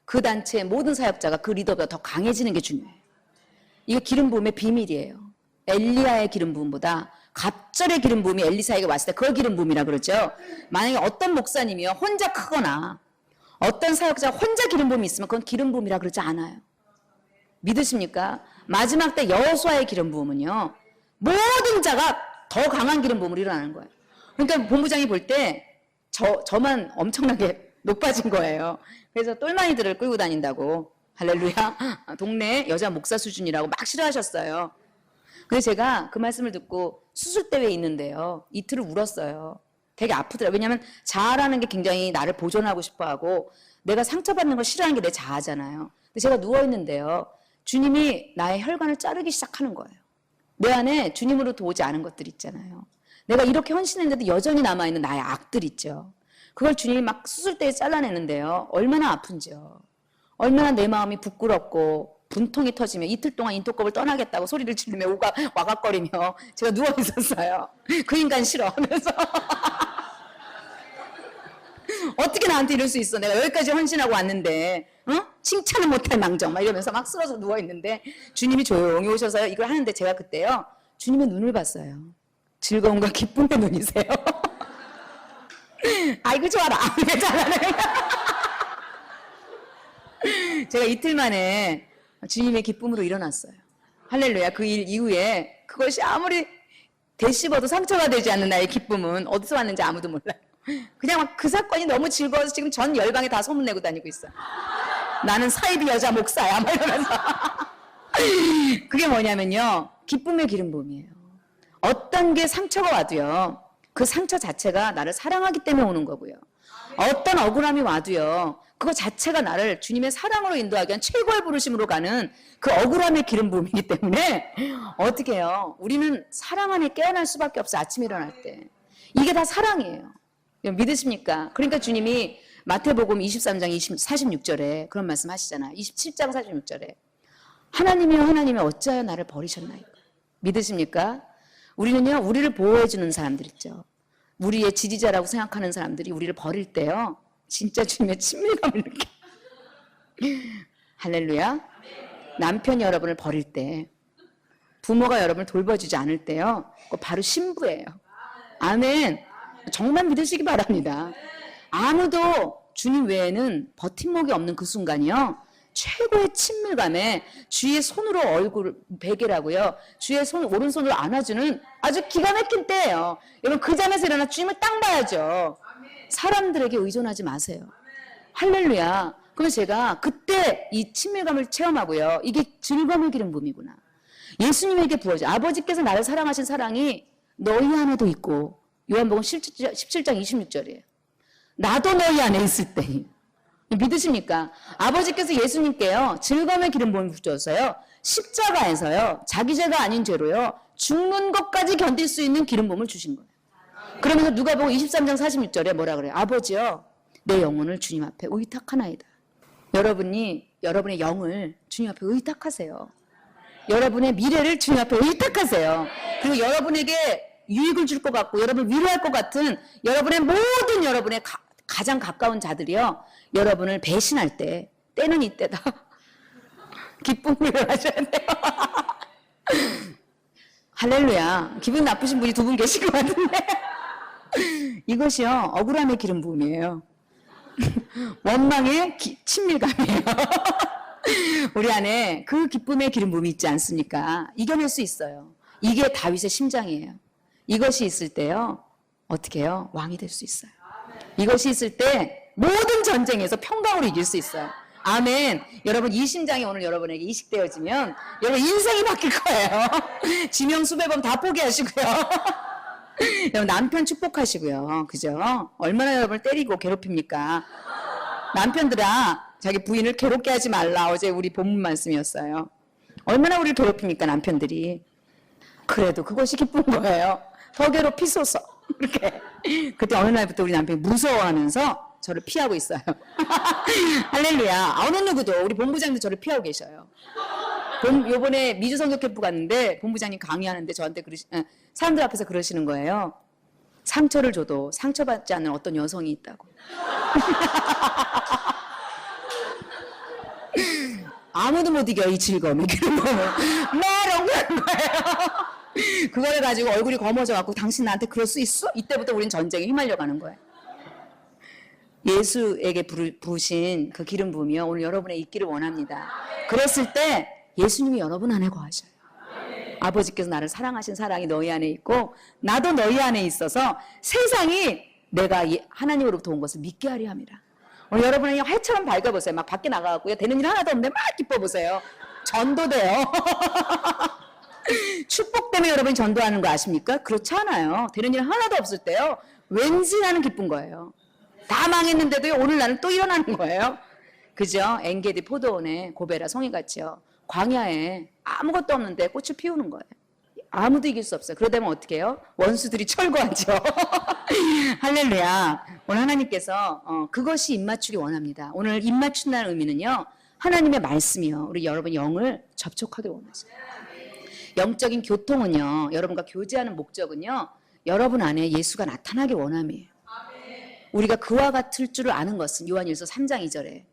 그 단체의 모든 사역자가 그 리더보다 더 강해지는 게 중요해요. 이거 기름 부음의 비밀이에요. 엘리야의 기름 부음보다 갑절의 기름 부음이 엘리사에게 왔을 때 그걸 기름 부음이라 그러죠. 만약에 어떤 목사님이요 혼자 크거나 어떤 사역자가 혼자 기름 부음이 있으면 그건 기름 부음이라 그러지 않아요. 믿으십니까? 마지막 때 여호수아의 기름 부음은요, 모든 자가 더 강한 기름 부음으로 일어나는 거예요. 그러니까 본부장이 볼 때 저만 엄청나게 높아진 거예요. 그래서 똘마니들을 끌고 다닌다고, 할렐루야, 동네 여자 목사 수준이라고 막 싫어하셨어요. 그래서 제가 그 말씀을 듣고 수술대회에 있는데요, 이틀을 울었어요. 되게 아프더라고요. 왜냐하면 자아라는 게 굉장히 나를 보존하고 싶어하고 내가 상처받는 걸 싫어하는 게 내 자아잖아요. 근데 제가 누워있는데요, 주님이 나의 혈관을 자르기 시작하는 거예요. 내 안에 주님으로부터 오지 않은 것들 있잖아요. 내가 이렇게 헌신했는데도 여전히 남아있는 나의 악들 있죠. 그걸 주님이 막 수술대에 잘라내는데요, 얼마나 아픈지요. 얼마나 내 마음이 부끄럽고 분통이 터지며 이틀 동안 인도kop을 떠나겠다고 소리를 지르며 와각거리며 제가 누워있었어요. 그 인간 싫어 하면서. 어떻게 나한테 이럴 수 있어? 내가 여기까지 헌신하고 왔는데, 칭찬을 못할 망정 막 이러면서 막 쓰러져 누워있는데 주님이 조용히 오셔서 이걸 하는데 제가 그때요, 주님의 눈을 봤어요. 즐거움과 기쁨의 눈이세요. 아이고 좋아라. 왜 잘하네. 제가 이틀 만에 주님의 기쁨으로 일어났어요. 할렐루야. 그 일 이후에 그것이 아무리 되씹어도 상처가 되지 않는 나의 기쁨은 어디서 왔는지 아무도 몰라요. 그냥 막 그 사건이 너무 즐거워서 지금 전 열방에 다 소문내고 다니고 있어요. 나는 사이비 여자 목사야 막 이러면서. 그게 뭐냐면요, 기쁨의 기름 부음이에요. 어떤 게 상처가 와도요, 그 상처 자체가 나를 사랑하기 때문에 오는 거고요. 어떤 억울함이 와도요, 그거 자체가 나를 주님의 사랑으로 인도하기 위한 최고의 부르심으로 가는 그 억울함의 기름 부음이기 때문에 어떻게 해요? 우리는 사랑 안에 깨어날 수밖에 없어. 아침에 일어날 때. 이게 다 사랑이에요. 믿으십니까? 그러니까 주님이 마태복음 23장 46절에 그런 말씀 하시잖아요. 27장 46절에 하나님이여 하나님이여 어찌하여 나를 버리셨나이까. 믿으십니까? 우리는요, 우리를 보호해주는 사람들 있죠. 우리의 지지자라고 생각하는 사람들이 우리를 버릴 때요, 진짜 주님의 친밀감을 느껴. 할렐루야. 남편이 여러분을 버릴 때, 부모가 여러분을 돌봐주지 않을 때요, 그거 바로 신부예요. 아멘. 정말 믿으시기 바랍니다. 아무도 주님 외에는 버팀목이 없는 그 순간이요, 최고의 친밀감에 주의 손으로 얼굴 베개라고요, 주의 손 오른손으로 안아주는 아주 기가 막힌 때예요. 여러분 그 잠에서 일어나 주님을 딱 봐야죠. 사람들에게 의존하지 마세요. 할렐루야. 그래서 제가 그때 이 친밀감을 체험하고요, 이게 즐거움의 기름 부음이구나. 예수님에게 부어져 아버지께서 나를 사랑하신 사랑이 너희 안에도 있고, 요한복음 17장 26절이에요. 나도 너희 안에 있을 때니. 믿으십니까? 아버지께서 예수님께요, 즐거움의 기름 부음을 부어서요, 십자가에서요, 자기 죄가 아닌 죄로요, 죽는 것까지 견딜 수 있는 기름 부음을 주신 거예요. 그러면서 누가복음 23장 46절에 뭐라 그래요? 아버지여 내 영혼을 주님 앞에 의탁하나이다. 여러분이 여러분의 영을 주님 앞에 의탁하세요. 여러분의 미래를 주님 앞에 의탁하세요. 그리고 여러분에게 유익을 줄 것 같고 여러분을 위로할 것 같은 여러분의 모든 여러분의 가장 가까운 자들이요. 여러분을 배신할 때 때는 이때다. 기쁨을 하셔야 돼요. 할렐루야. 기분 나쁘신 분이 2분 계신 것 같은데 이것이요. 억울함의 기름 부음이에요. 원망의 친밀감이에요. 우리 안에 그 기쁨의 기름 부음이 있지 않습니까? 이겨낼 수 있어요. 이게 다윗의 심장이에요. 이것이 있을 때요. 어떻게 해요? 왕이 될 수 있어요. 이것이 있을 때 모든 전쟁에서 평강으로 이길 수 있어요. 아멘. 여러분 이 심장이 오늘 여러분에게 이식되어지면 여러분 인생이 바뀔 거예요. 지명 수백 번 다 포기하시고요. 여러분 남편 축복하시고요. 그죠? 얼마나 여러분을 때리고 괴롭힙니까? 남편들아 자기 부인을 괴롭게 하지 말라. 어제 우리 본문 말씀이었어요. 얼마나 우리를 괴롭힙니까 남편들이. 그래도 그것이 기쁜 거예요. 더 괴롭히소서. 이렇게. 그때 어느 날부터 우리 남편이 무서워하면서 저를 피하고 있어요. 할렐루야. 어느 누구도 우리 본부장도 저를 피하고 계셔요. 요번에 미주 성교 캠프 갔는데 본부장님 강의하는데 저한테 사람들 앞에서 그러시는 거예요. 상처를 줘도 상처받지 않는 어떤 여성이 있다고. 아무도 못 이겨 이 즐거움을. 그런 거는 메롱 그런 거예요. 그거를 가지고 얼굴이 검어져 갖고 당신 나한테 그럴 수 있어? 이때부터 우린 전쟁에 휘말려 가는 거예요. 예수에게 부으신 그 기름 부음이요. 오늘 여러분의 있기를 원합니다. 그랬을 때 예수님이 여러분 안에 거하셔요. 아버지께서 나를 사랑하신 사랑이 너희 안에 있고 나도 너희 안에 있어서 세상이 내가 하나님으로부터 온 것을 믿게 하려 함이라. 오늘 여러분은 해처럼 밝아보세요. 막 밖에 나가고요. 되는 일 하나도 없는데 막 기뻐보세요. 전도돼요. 축복 때문에 여러분이 전도하는 거 아십니까? 그렇지 않아요. 되는 일 하나도 없을 때요. 왠지 나는 기쁜 거예요. 다 망했는데도 오늘 나는 또 일어나는 거예요. 그죠? 엔게디 포도원에 고베라 성이같이요. 광야에 아무것도 없는데 꽃을 피우는 거예요. 아무도 이길 수 없어요. 그러다면 어떻게 해요? 원수들이 철거하죠. 할렐루야. 오늘 하나님께서 그것이 입맞추기 원합니다. 오늘 입맞춘다는 의미는요. 하나님의 말씀이요. 우리 여러분 영을 접촉하길 원하세요. 영적인 교통은요. 여러분과 교제하는 목적은요. 여러분 안에 예수가 나타나기 원함이에요. 우리가 그와 같을 줄을 아는 것은 요한일서 3장 2절에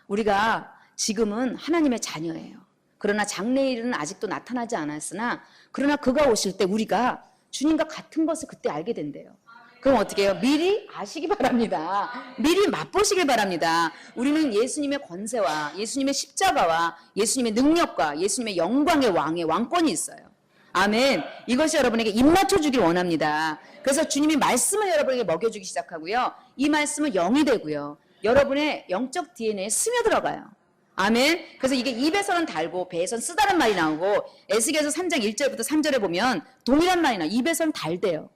우리가 지금은 하나님의 자녀예요. 그러나 장래일은 아직도 나타나지 않았으나 그러나 그가 오실 때 우리가 주님과 같은 것을 그때 알게 된대요. 그럼 어떻게 해요? 미리 아시기 바랍니다. 미리 맛보시길 바랍니다. 우리는 예수님의 권세와 예수님의 십자가와 예수님의 능력과 예수님의 영광의 왕의 왕권이 있어요. 아멘. 이것이 여러분에게 입맞춰 주길 원합니다. 그래서 주님이 말씀을 여러분에게 먹여주기 시작하고요. 이 말씀은 영이 되고요. 여러분의 영적 DNA에 스며들어가요. 아멘. 그래서 이게 입에서는 달고 배에서는 쓰다는 말이 나오고 에스겔서 3장 1절부터 3절에 보면 동일한 말이 나와요. 입에서는 달대요.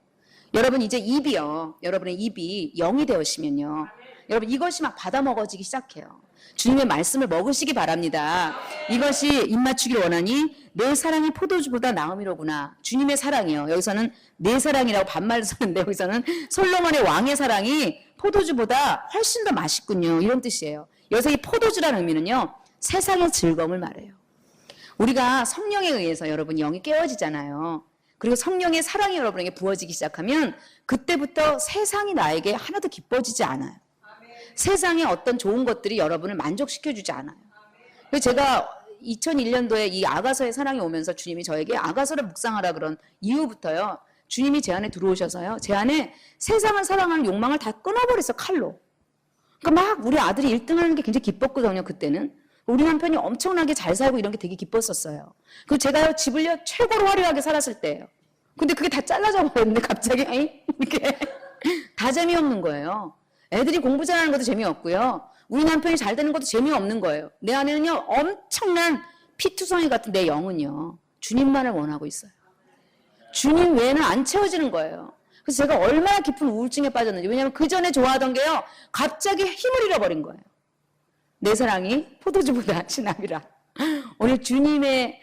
여러분 이제 입이요. 여러분의 입이 영이 되었으면요. 여러분 이것이 막 받아 먹어지기 시작해요. 주님의 말씀을 먹으시기 바랍니다. 이것이 입맞추길 원하니 내 사랑이 포도주보다 나음이로구나. 주님의 사랑이요. 여기서는 내 사랑이라고 반말을 쓰는데 여기서는 솔로몬의 왕의 사랑이 포도주보다 훨씬 더 맛있군요. 이런 뜻이에요. 여기서 이 포도주라는 의미는요. 세상의 즐거움을 말해요. 우리가 성령에 의해서 여러분 영이 깨어지잖아요. 그리고 성령의 사랑이 여러분에게 부어지기 시작하면 그때부터 세상이 나에게 하나도 기뻐지지 않아요. 세상의 어떤 좋은 것들이 여러분을 만족시켜주지 않아요. 그래서 제가 2001년도에 이 아가서의 사랑이 오면서 주님이 저에게 아가서를 묵상하라 그런 이후부터요. 주님이 제 안에 들어오셔서요. 제 안에 세상을 사랑하는 욕망을 다 끊어버렸어. 칼로. 그러니까 막 우리 아들이 1등하는 게 굉장히 기뻤거든요. 그때는. 우리 남편이 엄청나게 잘 살고 이런 게 되게 기뻤었어요. 그리고 제가요 집을요 최고로 화려하게 살았을 때예요. 근데 그게 다 잘라져 버렸는데 갑자기 이렇게 다 재미없는 거예요. 애들이 공부 잘하는 것도 재미없고요. 우리 남편이 잘 되는 것도 재미없는 거예요. 내 안에는요 엄청난 피투성이 같은 내 영은요 주님만을 원하고 있어요. 주님 외에는 안 채워지는 거예요. 그래서 제가 얼마나 깊은 우울증에 빠졌는지. 왜냐하면 그 전에 좋아하던 게요 갑자기 힘을 잃어버린 거예요. 내 사랑이 포도주보다 진함이라. 오늘 주님의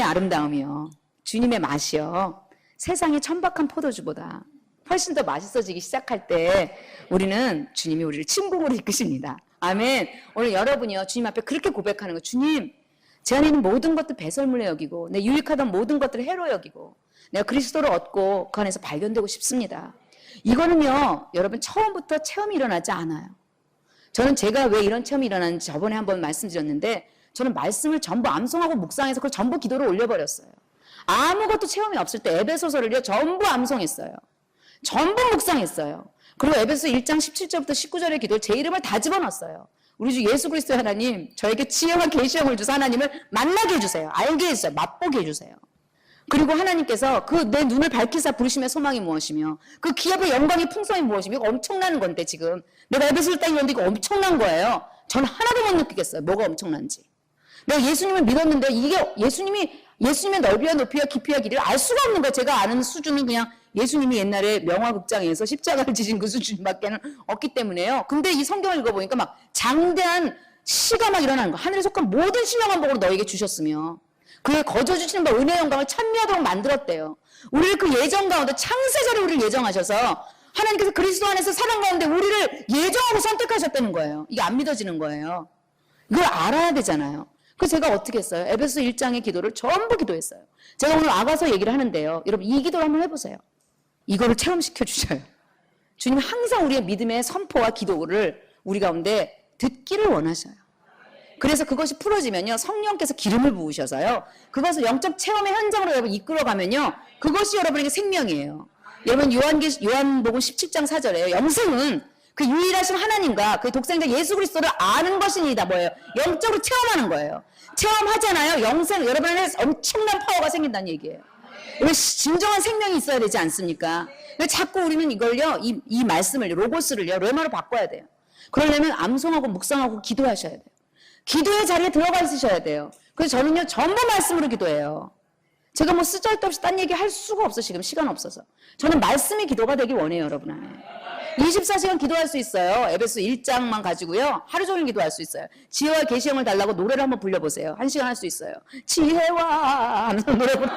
아름다움이요. 주님의 맛이요. 세상의 천박한 포도주보다 훨씬 더 맛있어지기 시작할 때 우리는 주님이 우리를 침공으로 이끄십니다. 아멘. 오늘 여러분이요 주님 앞에 그렇게 고백하는 거. 주님, 제 안에 있는 모든 것들 배설물로 여기고 내 유익하던 모든 것들을 해로 여기고 내가 그리스도를 얻고 그 안에서 발견되고 싶습니다. 이거는요 여러분 처음부터 체험이 일어나지 않아요. 저는 제가 왜 이런 체험이 일어나는지 저번에 한번 말씀드렸는데 저는 말씀을 전부 암송하고 묵상해서 그걸 전부 기도로 올려버렸어요. 아무것도 체험이 없을 때 에베소서를요 전부 암송했어요. 전부 묵상했어요. 그리고 에베소 1장 17절부터 19절의 기도를 제 이름을 다 집어넣었어요. 우리 주 예수 그리스도의 하나님, 저에게 지혜와 계시형을 주사 하나님을 만나게 해주세요. 알게 해주세요. 맛보게 해주세요. 그리고 하나님께서 그 내 눈을 밝히사 부르심의 소망이 무엇이며 그 기업의 영광의 풍성이 무엇이며 이거 엄청난 건데 지금 내가 에베소를 딱 읽었는데 이거 엄청난 거예요. 저는 하나도 못 느끼겠어요. 뭐가 엄청난지. 내가 예수님을 믿었는데 이게 예수님의 넓이와 높이와 깊이와 길이를 알 수가 없는 거예요. 제가 아는 수준은 그냥 예수님이 옛날에 명화극장에서 십자가를 지신 그 수준밖에는 없기 때문에요. 근데 이 성경을 읽어보니까 막 장대한 시가 막 일어나는 거. 하늘에 속한 모든 신령한 복을 너에게 주셨으며 그의 거저 주시는 바 은혜의 영광을 찬미하도록 만들었대요. 우리를 그 예정 가운데 창세전에 우리를 예정하셔서 하나님께서 그리스도 안에서 사랑 가운데 우리를 예정하고 선택하셨다는 거예요. 이게 안 믿어지는 거예요. 이걸 알아야 되잖아요. 그래서 제가 어떻게 했어요? 에베소 1장의 기도를 전부 기도했어요. 제가 오늘 아가서 얘기를 하는데요. 여러분 이 기도를 한번 해보세요. 이거를 체험시켜 주셔요. 주님 항상 우리의 믿음의 선포와 기도를 우리 가운데 듣기를 원하셔요. 그래서 그것이 풀어지면요. 성령께서 기름을 부으셔서요. 그것을 영적 체험의 현장으로 여러분 이끌어가면요. 그것이 여러분에게 생명이에요. 여러분 요한복음 17장 4절에요. 영생은 그 유일하신 하나님과 그 독생자 예수 그리스도를 아는 것이니다. 뭐예요? 영적으로 체험하는 거예요. 체험하잖아요. 영생 여러분 안에 엄청난 파워가 생긴다는 얘기예요. 진정한 생명이 있어야 되지 않습니까? 자꾸 우리는 이걸요, 이 말씀을, 로고스를요, 레마로 바꿔야 돼요. 그러려면 암송하고 묵상하고 기도하셔야 돼요. 기도의 자리에 들어가 있으셔야 돼요. 그래서 저는요, 전부 말씀으로 기도해요. 제가 뭐 쓰잘데없이 딴 얘기 할 수가 없어, 지금 시간 없어서. 저는 말씀의 기도가 되길 원해요, 여러분 안에. 24시간 기도할 수 있어요. 에베소 1장만 가지고요. 하루 종일 기도할 수 있어요. 지혜와 계시형을 달라고 노래를 한번 불러보세요. 1시간 할 수 있어요. 지혜와 하면서 노래 부르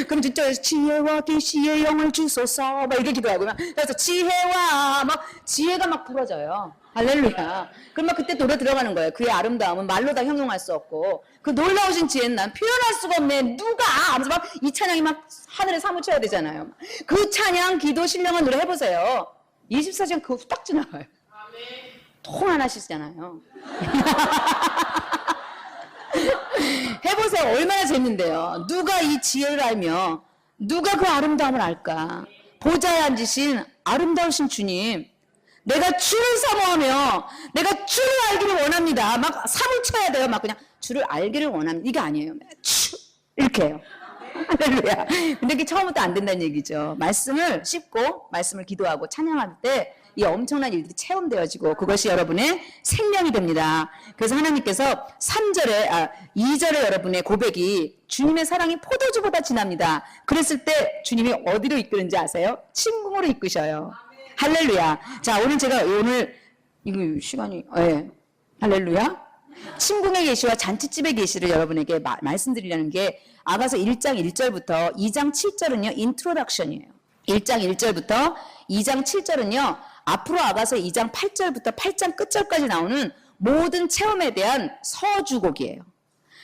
그럼 진짜 지혜와 계시의 영을 주소서 막 이렇게 기도하고요. 그래서 지혜와 막 지혜가 막 풀어져요. 할렐루야. 그럼 막 그때 노래 들어가는 거예요. 그의 아름다움은 말로 다 형용할 수 없고 그 놀라우신 지혜는 난 표현할 수가 없네. 누가 하면서 막 이 찬양이 막 하늘에 사무쳐야 되잖아요. 그 찬양 기도 신령한 노래 해보세요. 24시간 그거 후딱 지나가요. 통 안 하시잖아요. 해보세요. 얼마나 재밌는데요. 누가 이 지혜를 알며 누가 그 아름다움을 알까. 보좌에 앉으신 아름다우신 주님, 내가 주를 사모하며 내가 주를 알기를 원합니다. 막 사무쳐야 돼요. 막 그냥 주를 알기를 원합니다. 이게 아니에요. 주 이렇게 해요. 할렐루야. 근데 이게 처음부터 안 된다는 얘기죠. 말씀을 씹고 말씀을 기도하고 찬양할 때 이 엄청난 일들이 체험되어지고 그것이 여러분의 생명이 됩니다. 그래서 하나님께서 2절에 여러분의 고백이 주님의 사랑이 포도주보다 진합니다. 그랬을 때 주님이 어디로 이끄는지 아세요? 침궁으로 이끄셔요. 할렐루야. 자, 이거 시간이, 할렐루야. 침궁의 계시와 잔치집의 계시를 여러분에게 말씀드리려는 게 아가서 1장 1절부터 2장 7절은요, 인트로덕션이에요. 1장 1절부터 2장 7절은요, 앞으로 아가서 2장 8절부터 8장 끝절까지 나오는 모든 체험에 대한 서주곡이에요.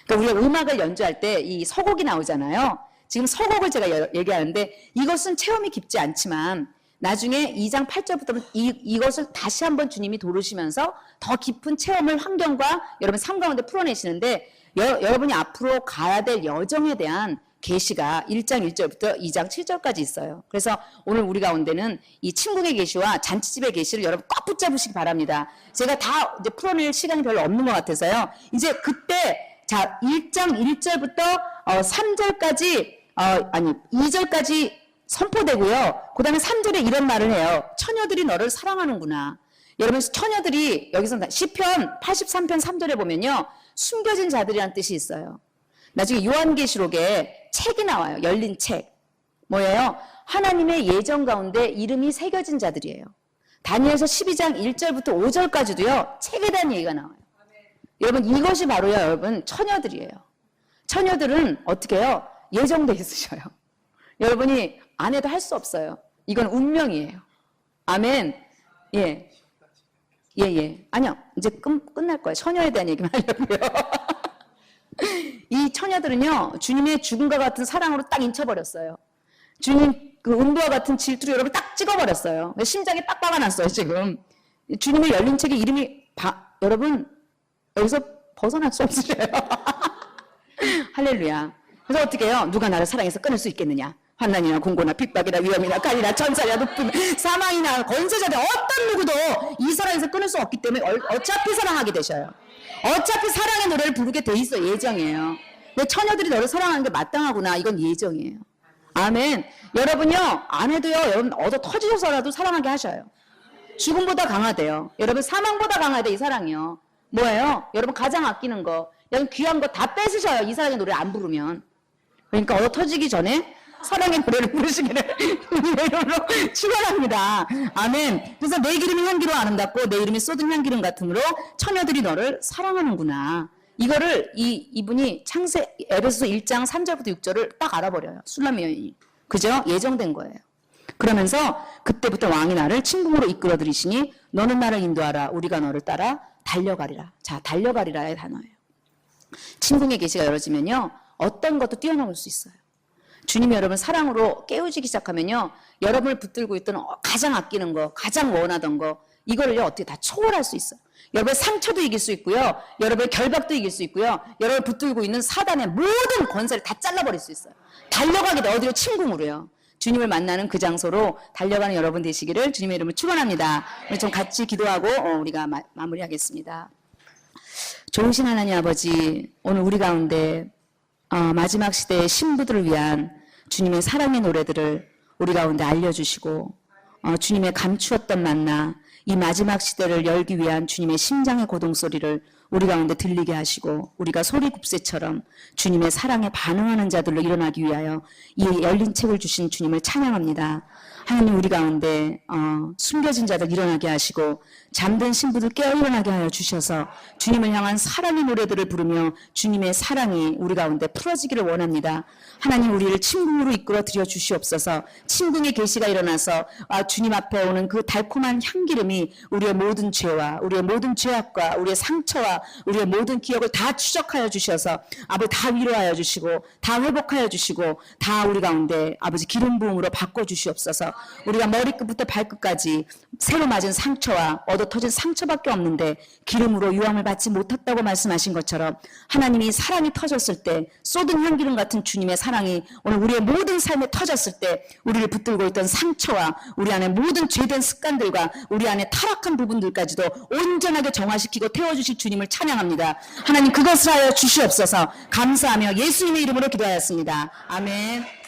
그러니까 우리가 음악을 연주할 때 이 서곡이 나오잖아요. 지금 서곡을 제가 얘기하는데 이것은 체험이 깊지 않지만 나중에 2장 8절부터는 이것을 다시 한번 주님이 도르시면서 더 깊은 체험을 환경과 여러분 삶 가운데 풀어내시는데 여러분이 앞으로 가야 될 여정에 대한 계시가 1장 1절부터 2장 7절까지 있어요. 그래서 오늘 우리 가운데는 이 침궁의 계시와 잔치집의 계시를 여러분 꽉 붙잡으시기 바랍니다. 제가 다 이제 풀어낼 시간이 별로 없는 것 같아서요. 이제 그때 자 1장 1절부터 3절까지 2절까지 선포되고요. 그 다음에 3절에 이런 말을 해요. 처녀들이 너를 사랑하는구나. 여러분 처녀들이 여기서 시편 83편 3절에 보면요. 숨겨진 자들이라는 뜻이 있어요. 나중에 요한계시록에 책이 나와요. 열린 책. 뭐예요? 하나님의 예정 가운데 이름이 새겨진 자들이에요. 다니엘서 12장 1절부터 5절까지도요. 책에 대한 얘기가 나와요. 여러분 이것이 바로요. 여러분 처녀들이에요. 처녀들은 어떻게 해요? 예정돼 있으셔요. 여러분이 안 해도 할 수 없어요. 이건 운명이에요. 아멘. 예. 예, 예. 아니요. 이제 끝날 거예요. 처녀에 대한 얘기만 하려고요. 이 처녀들은요, 주님의 죽음과 같은 사랑으로 딱 인쳐버렸어요. 주님 그 은도와 같은 질투로 여러분 딱 찍어버렸어요. 심장이 빡 박아놨어요, 지금. 주님의 열린 책의 이름이 여러분, 여기서 벗어날 수 없으세요. 할렐루야. 그래서 어떻게 해요? 누가 나를 사랑해서 끊을 수 있겠느냐? 환난이나 공고나 핍박이나 위험이나 칼이나 천사나 높음 사망이나 권세자들 어떤 누구도 이 사랑에서 끊을 수 없기 때문에 어차피 사랑하게 되셔요. 어차피 사랑의 노래를 부르게 돼 있어. 예정이에요. 근데 처녀들이 너를 사랑하는 게 마땅하구나. 이건 예정이에요. 아멘. 여러분요, 안 해도요, 여러분 얻어 터지셔서라도 사랑하게 하셔요. 죽음보다 강하대요. 여러분 사망보다 강하대, 이 사랑이요. 뭐예요? 여러분 가장 아끼는 거, 여러분 귀한 거 다 뺏으셔요. 이 사랑의 노래 안 부르면. 그러니까 얻어 터지기 전에 사랑의 노래를 부르시기를 이름으로 축원합니다. 아멘. 그래서 내 기름이 향기로 아름답고 내 이름이 쏟은 향기름 같으므로 처녀들이 너를 사랑하는구나. 이거를 이분이 에베소서 1장 3절부터 6절을 딱 알아버려요. 술람 여인이. 그죠? 예정된 거예요. 그러면서 그때부터 왕이 나를 침궁으로 이끌어 들이시니 너는 나를 인도하라. 우리가 너를 따라 달려가리라. 자, 달려가리라의 단어예요. 침궁의 계시가 열어지면요, 어떤 것도 뛰어넘을 수 있어요. 주님이 여러분 사랑으로 깨우치기 시작하면요, 여러분을 붙들고 있던 가장 아끼는 거, 가장 원하던 거, 이거를요 어떻게 다 초월할 수 있어요. 여러분의 상처도 이길 수 있고요, 여러분의 결박도 이길 수 있고요, 여러분을 붙들고 있는 사단의 모든 권세를 다 잘라버릴 수 있어요. 달려가게 돼. 어디로? 침궁으로요. 주님을 만나는 그 장소로 달려가는 여러분 되시기를 주님의 이름으로 축원합니다. 우리 좀 같이 기도하고 우리가 마무리하겠습니다. 좋으신 하나님 아버지, 오늘 우리 가운데 마지막 시대의 신부들을 위한 주님의 사랑의 노래들을 우리 가운데 알려주시고, 주님의 감추었던 만나, 이 마지막 시대를 열기 위한 주님의 심장의 고동소리를 우리 가운데 들리게 하시고, 우리가 소리굽새처럼 주님의 사랑에 반응하는 자들로 일어나기 위하여 이 열린 책을 주신 주님을 찬양합니다. 하나님, 우리 가운데 숨겨진 자들 일어나게 하시고 잠든 신부들 깨어 일어나게 하여 주셔서 주님을 향한 사랑의 노래들을 부르며 주님의 사랑이 우리 가운데 풀어지기를 원합니다. 하나님, 우리를 침궁으로 이끌어 드려 주시옵소서. 침궁의 계시가 일어나서 주님 앞에 오는 그 달콤한 향기름이 우리의 모든 죄와 우리의 모든 죄악과 우리의 상처와 우리의 모든 기억을 다 추적하여 주셔서 아버지 다 위로하여 주시고 다 회복하여 주시고 다 우리 가운데 아버지 기름 부음으로 바꿔 주시옵소서. 우리가 머리끝부터 발끝까지 새로 맞은 상처와 얻어 터진 상처밖에 없는데 기름으로 유함을 받지 못했다고 말씀하신 것처럼 하나님이 사랑이 터졌을 때 쏟은 향기름 같은 주님의 사랑이 오늘 우리의 모든 삶에 터졌을 때 우리를 붙들고 있던 상처와 우리 안에 모든 죄된 습관들과 우리 안에 타락한 부분들까지도 온전하게 정화시키고 태워주실 주님을 찬양합니다. 하나님, 그것을 하여 주시옵소서. 감사하며 예수님의 이름으로 기도하였습니다. 아멘.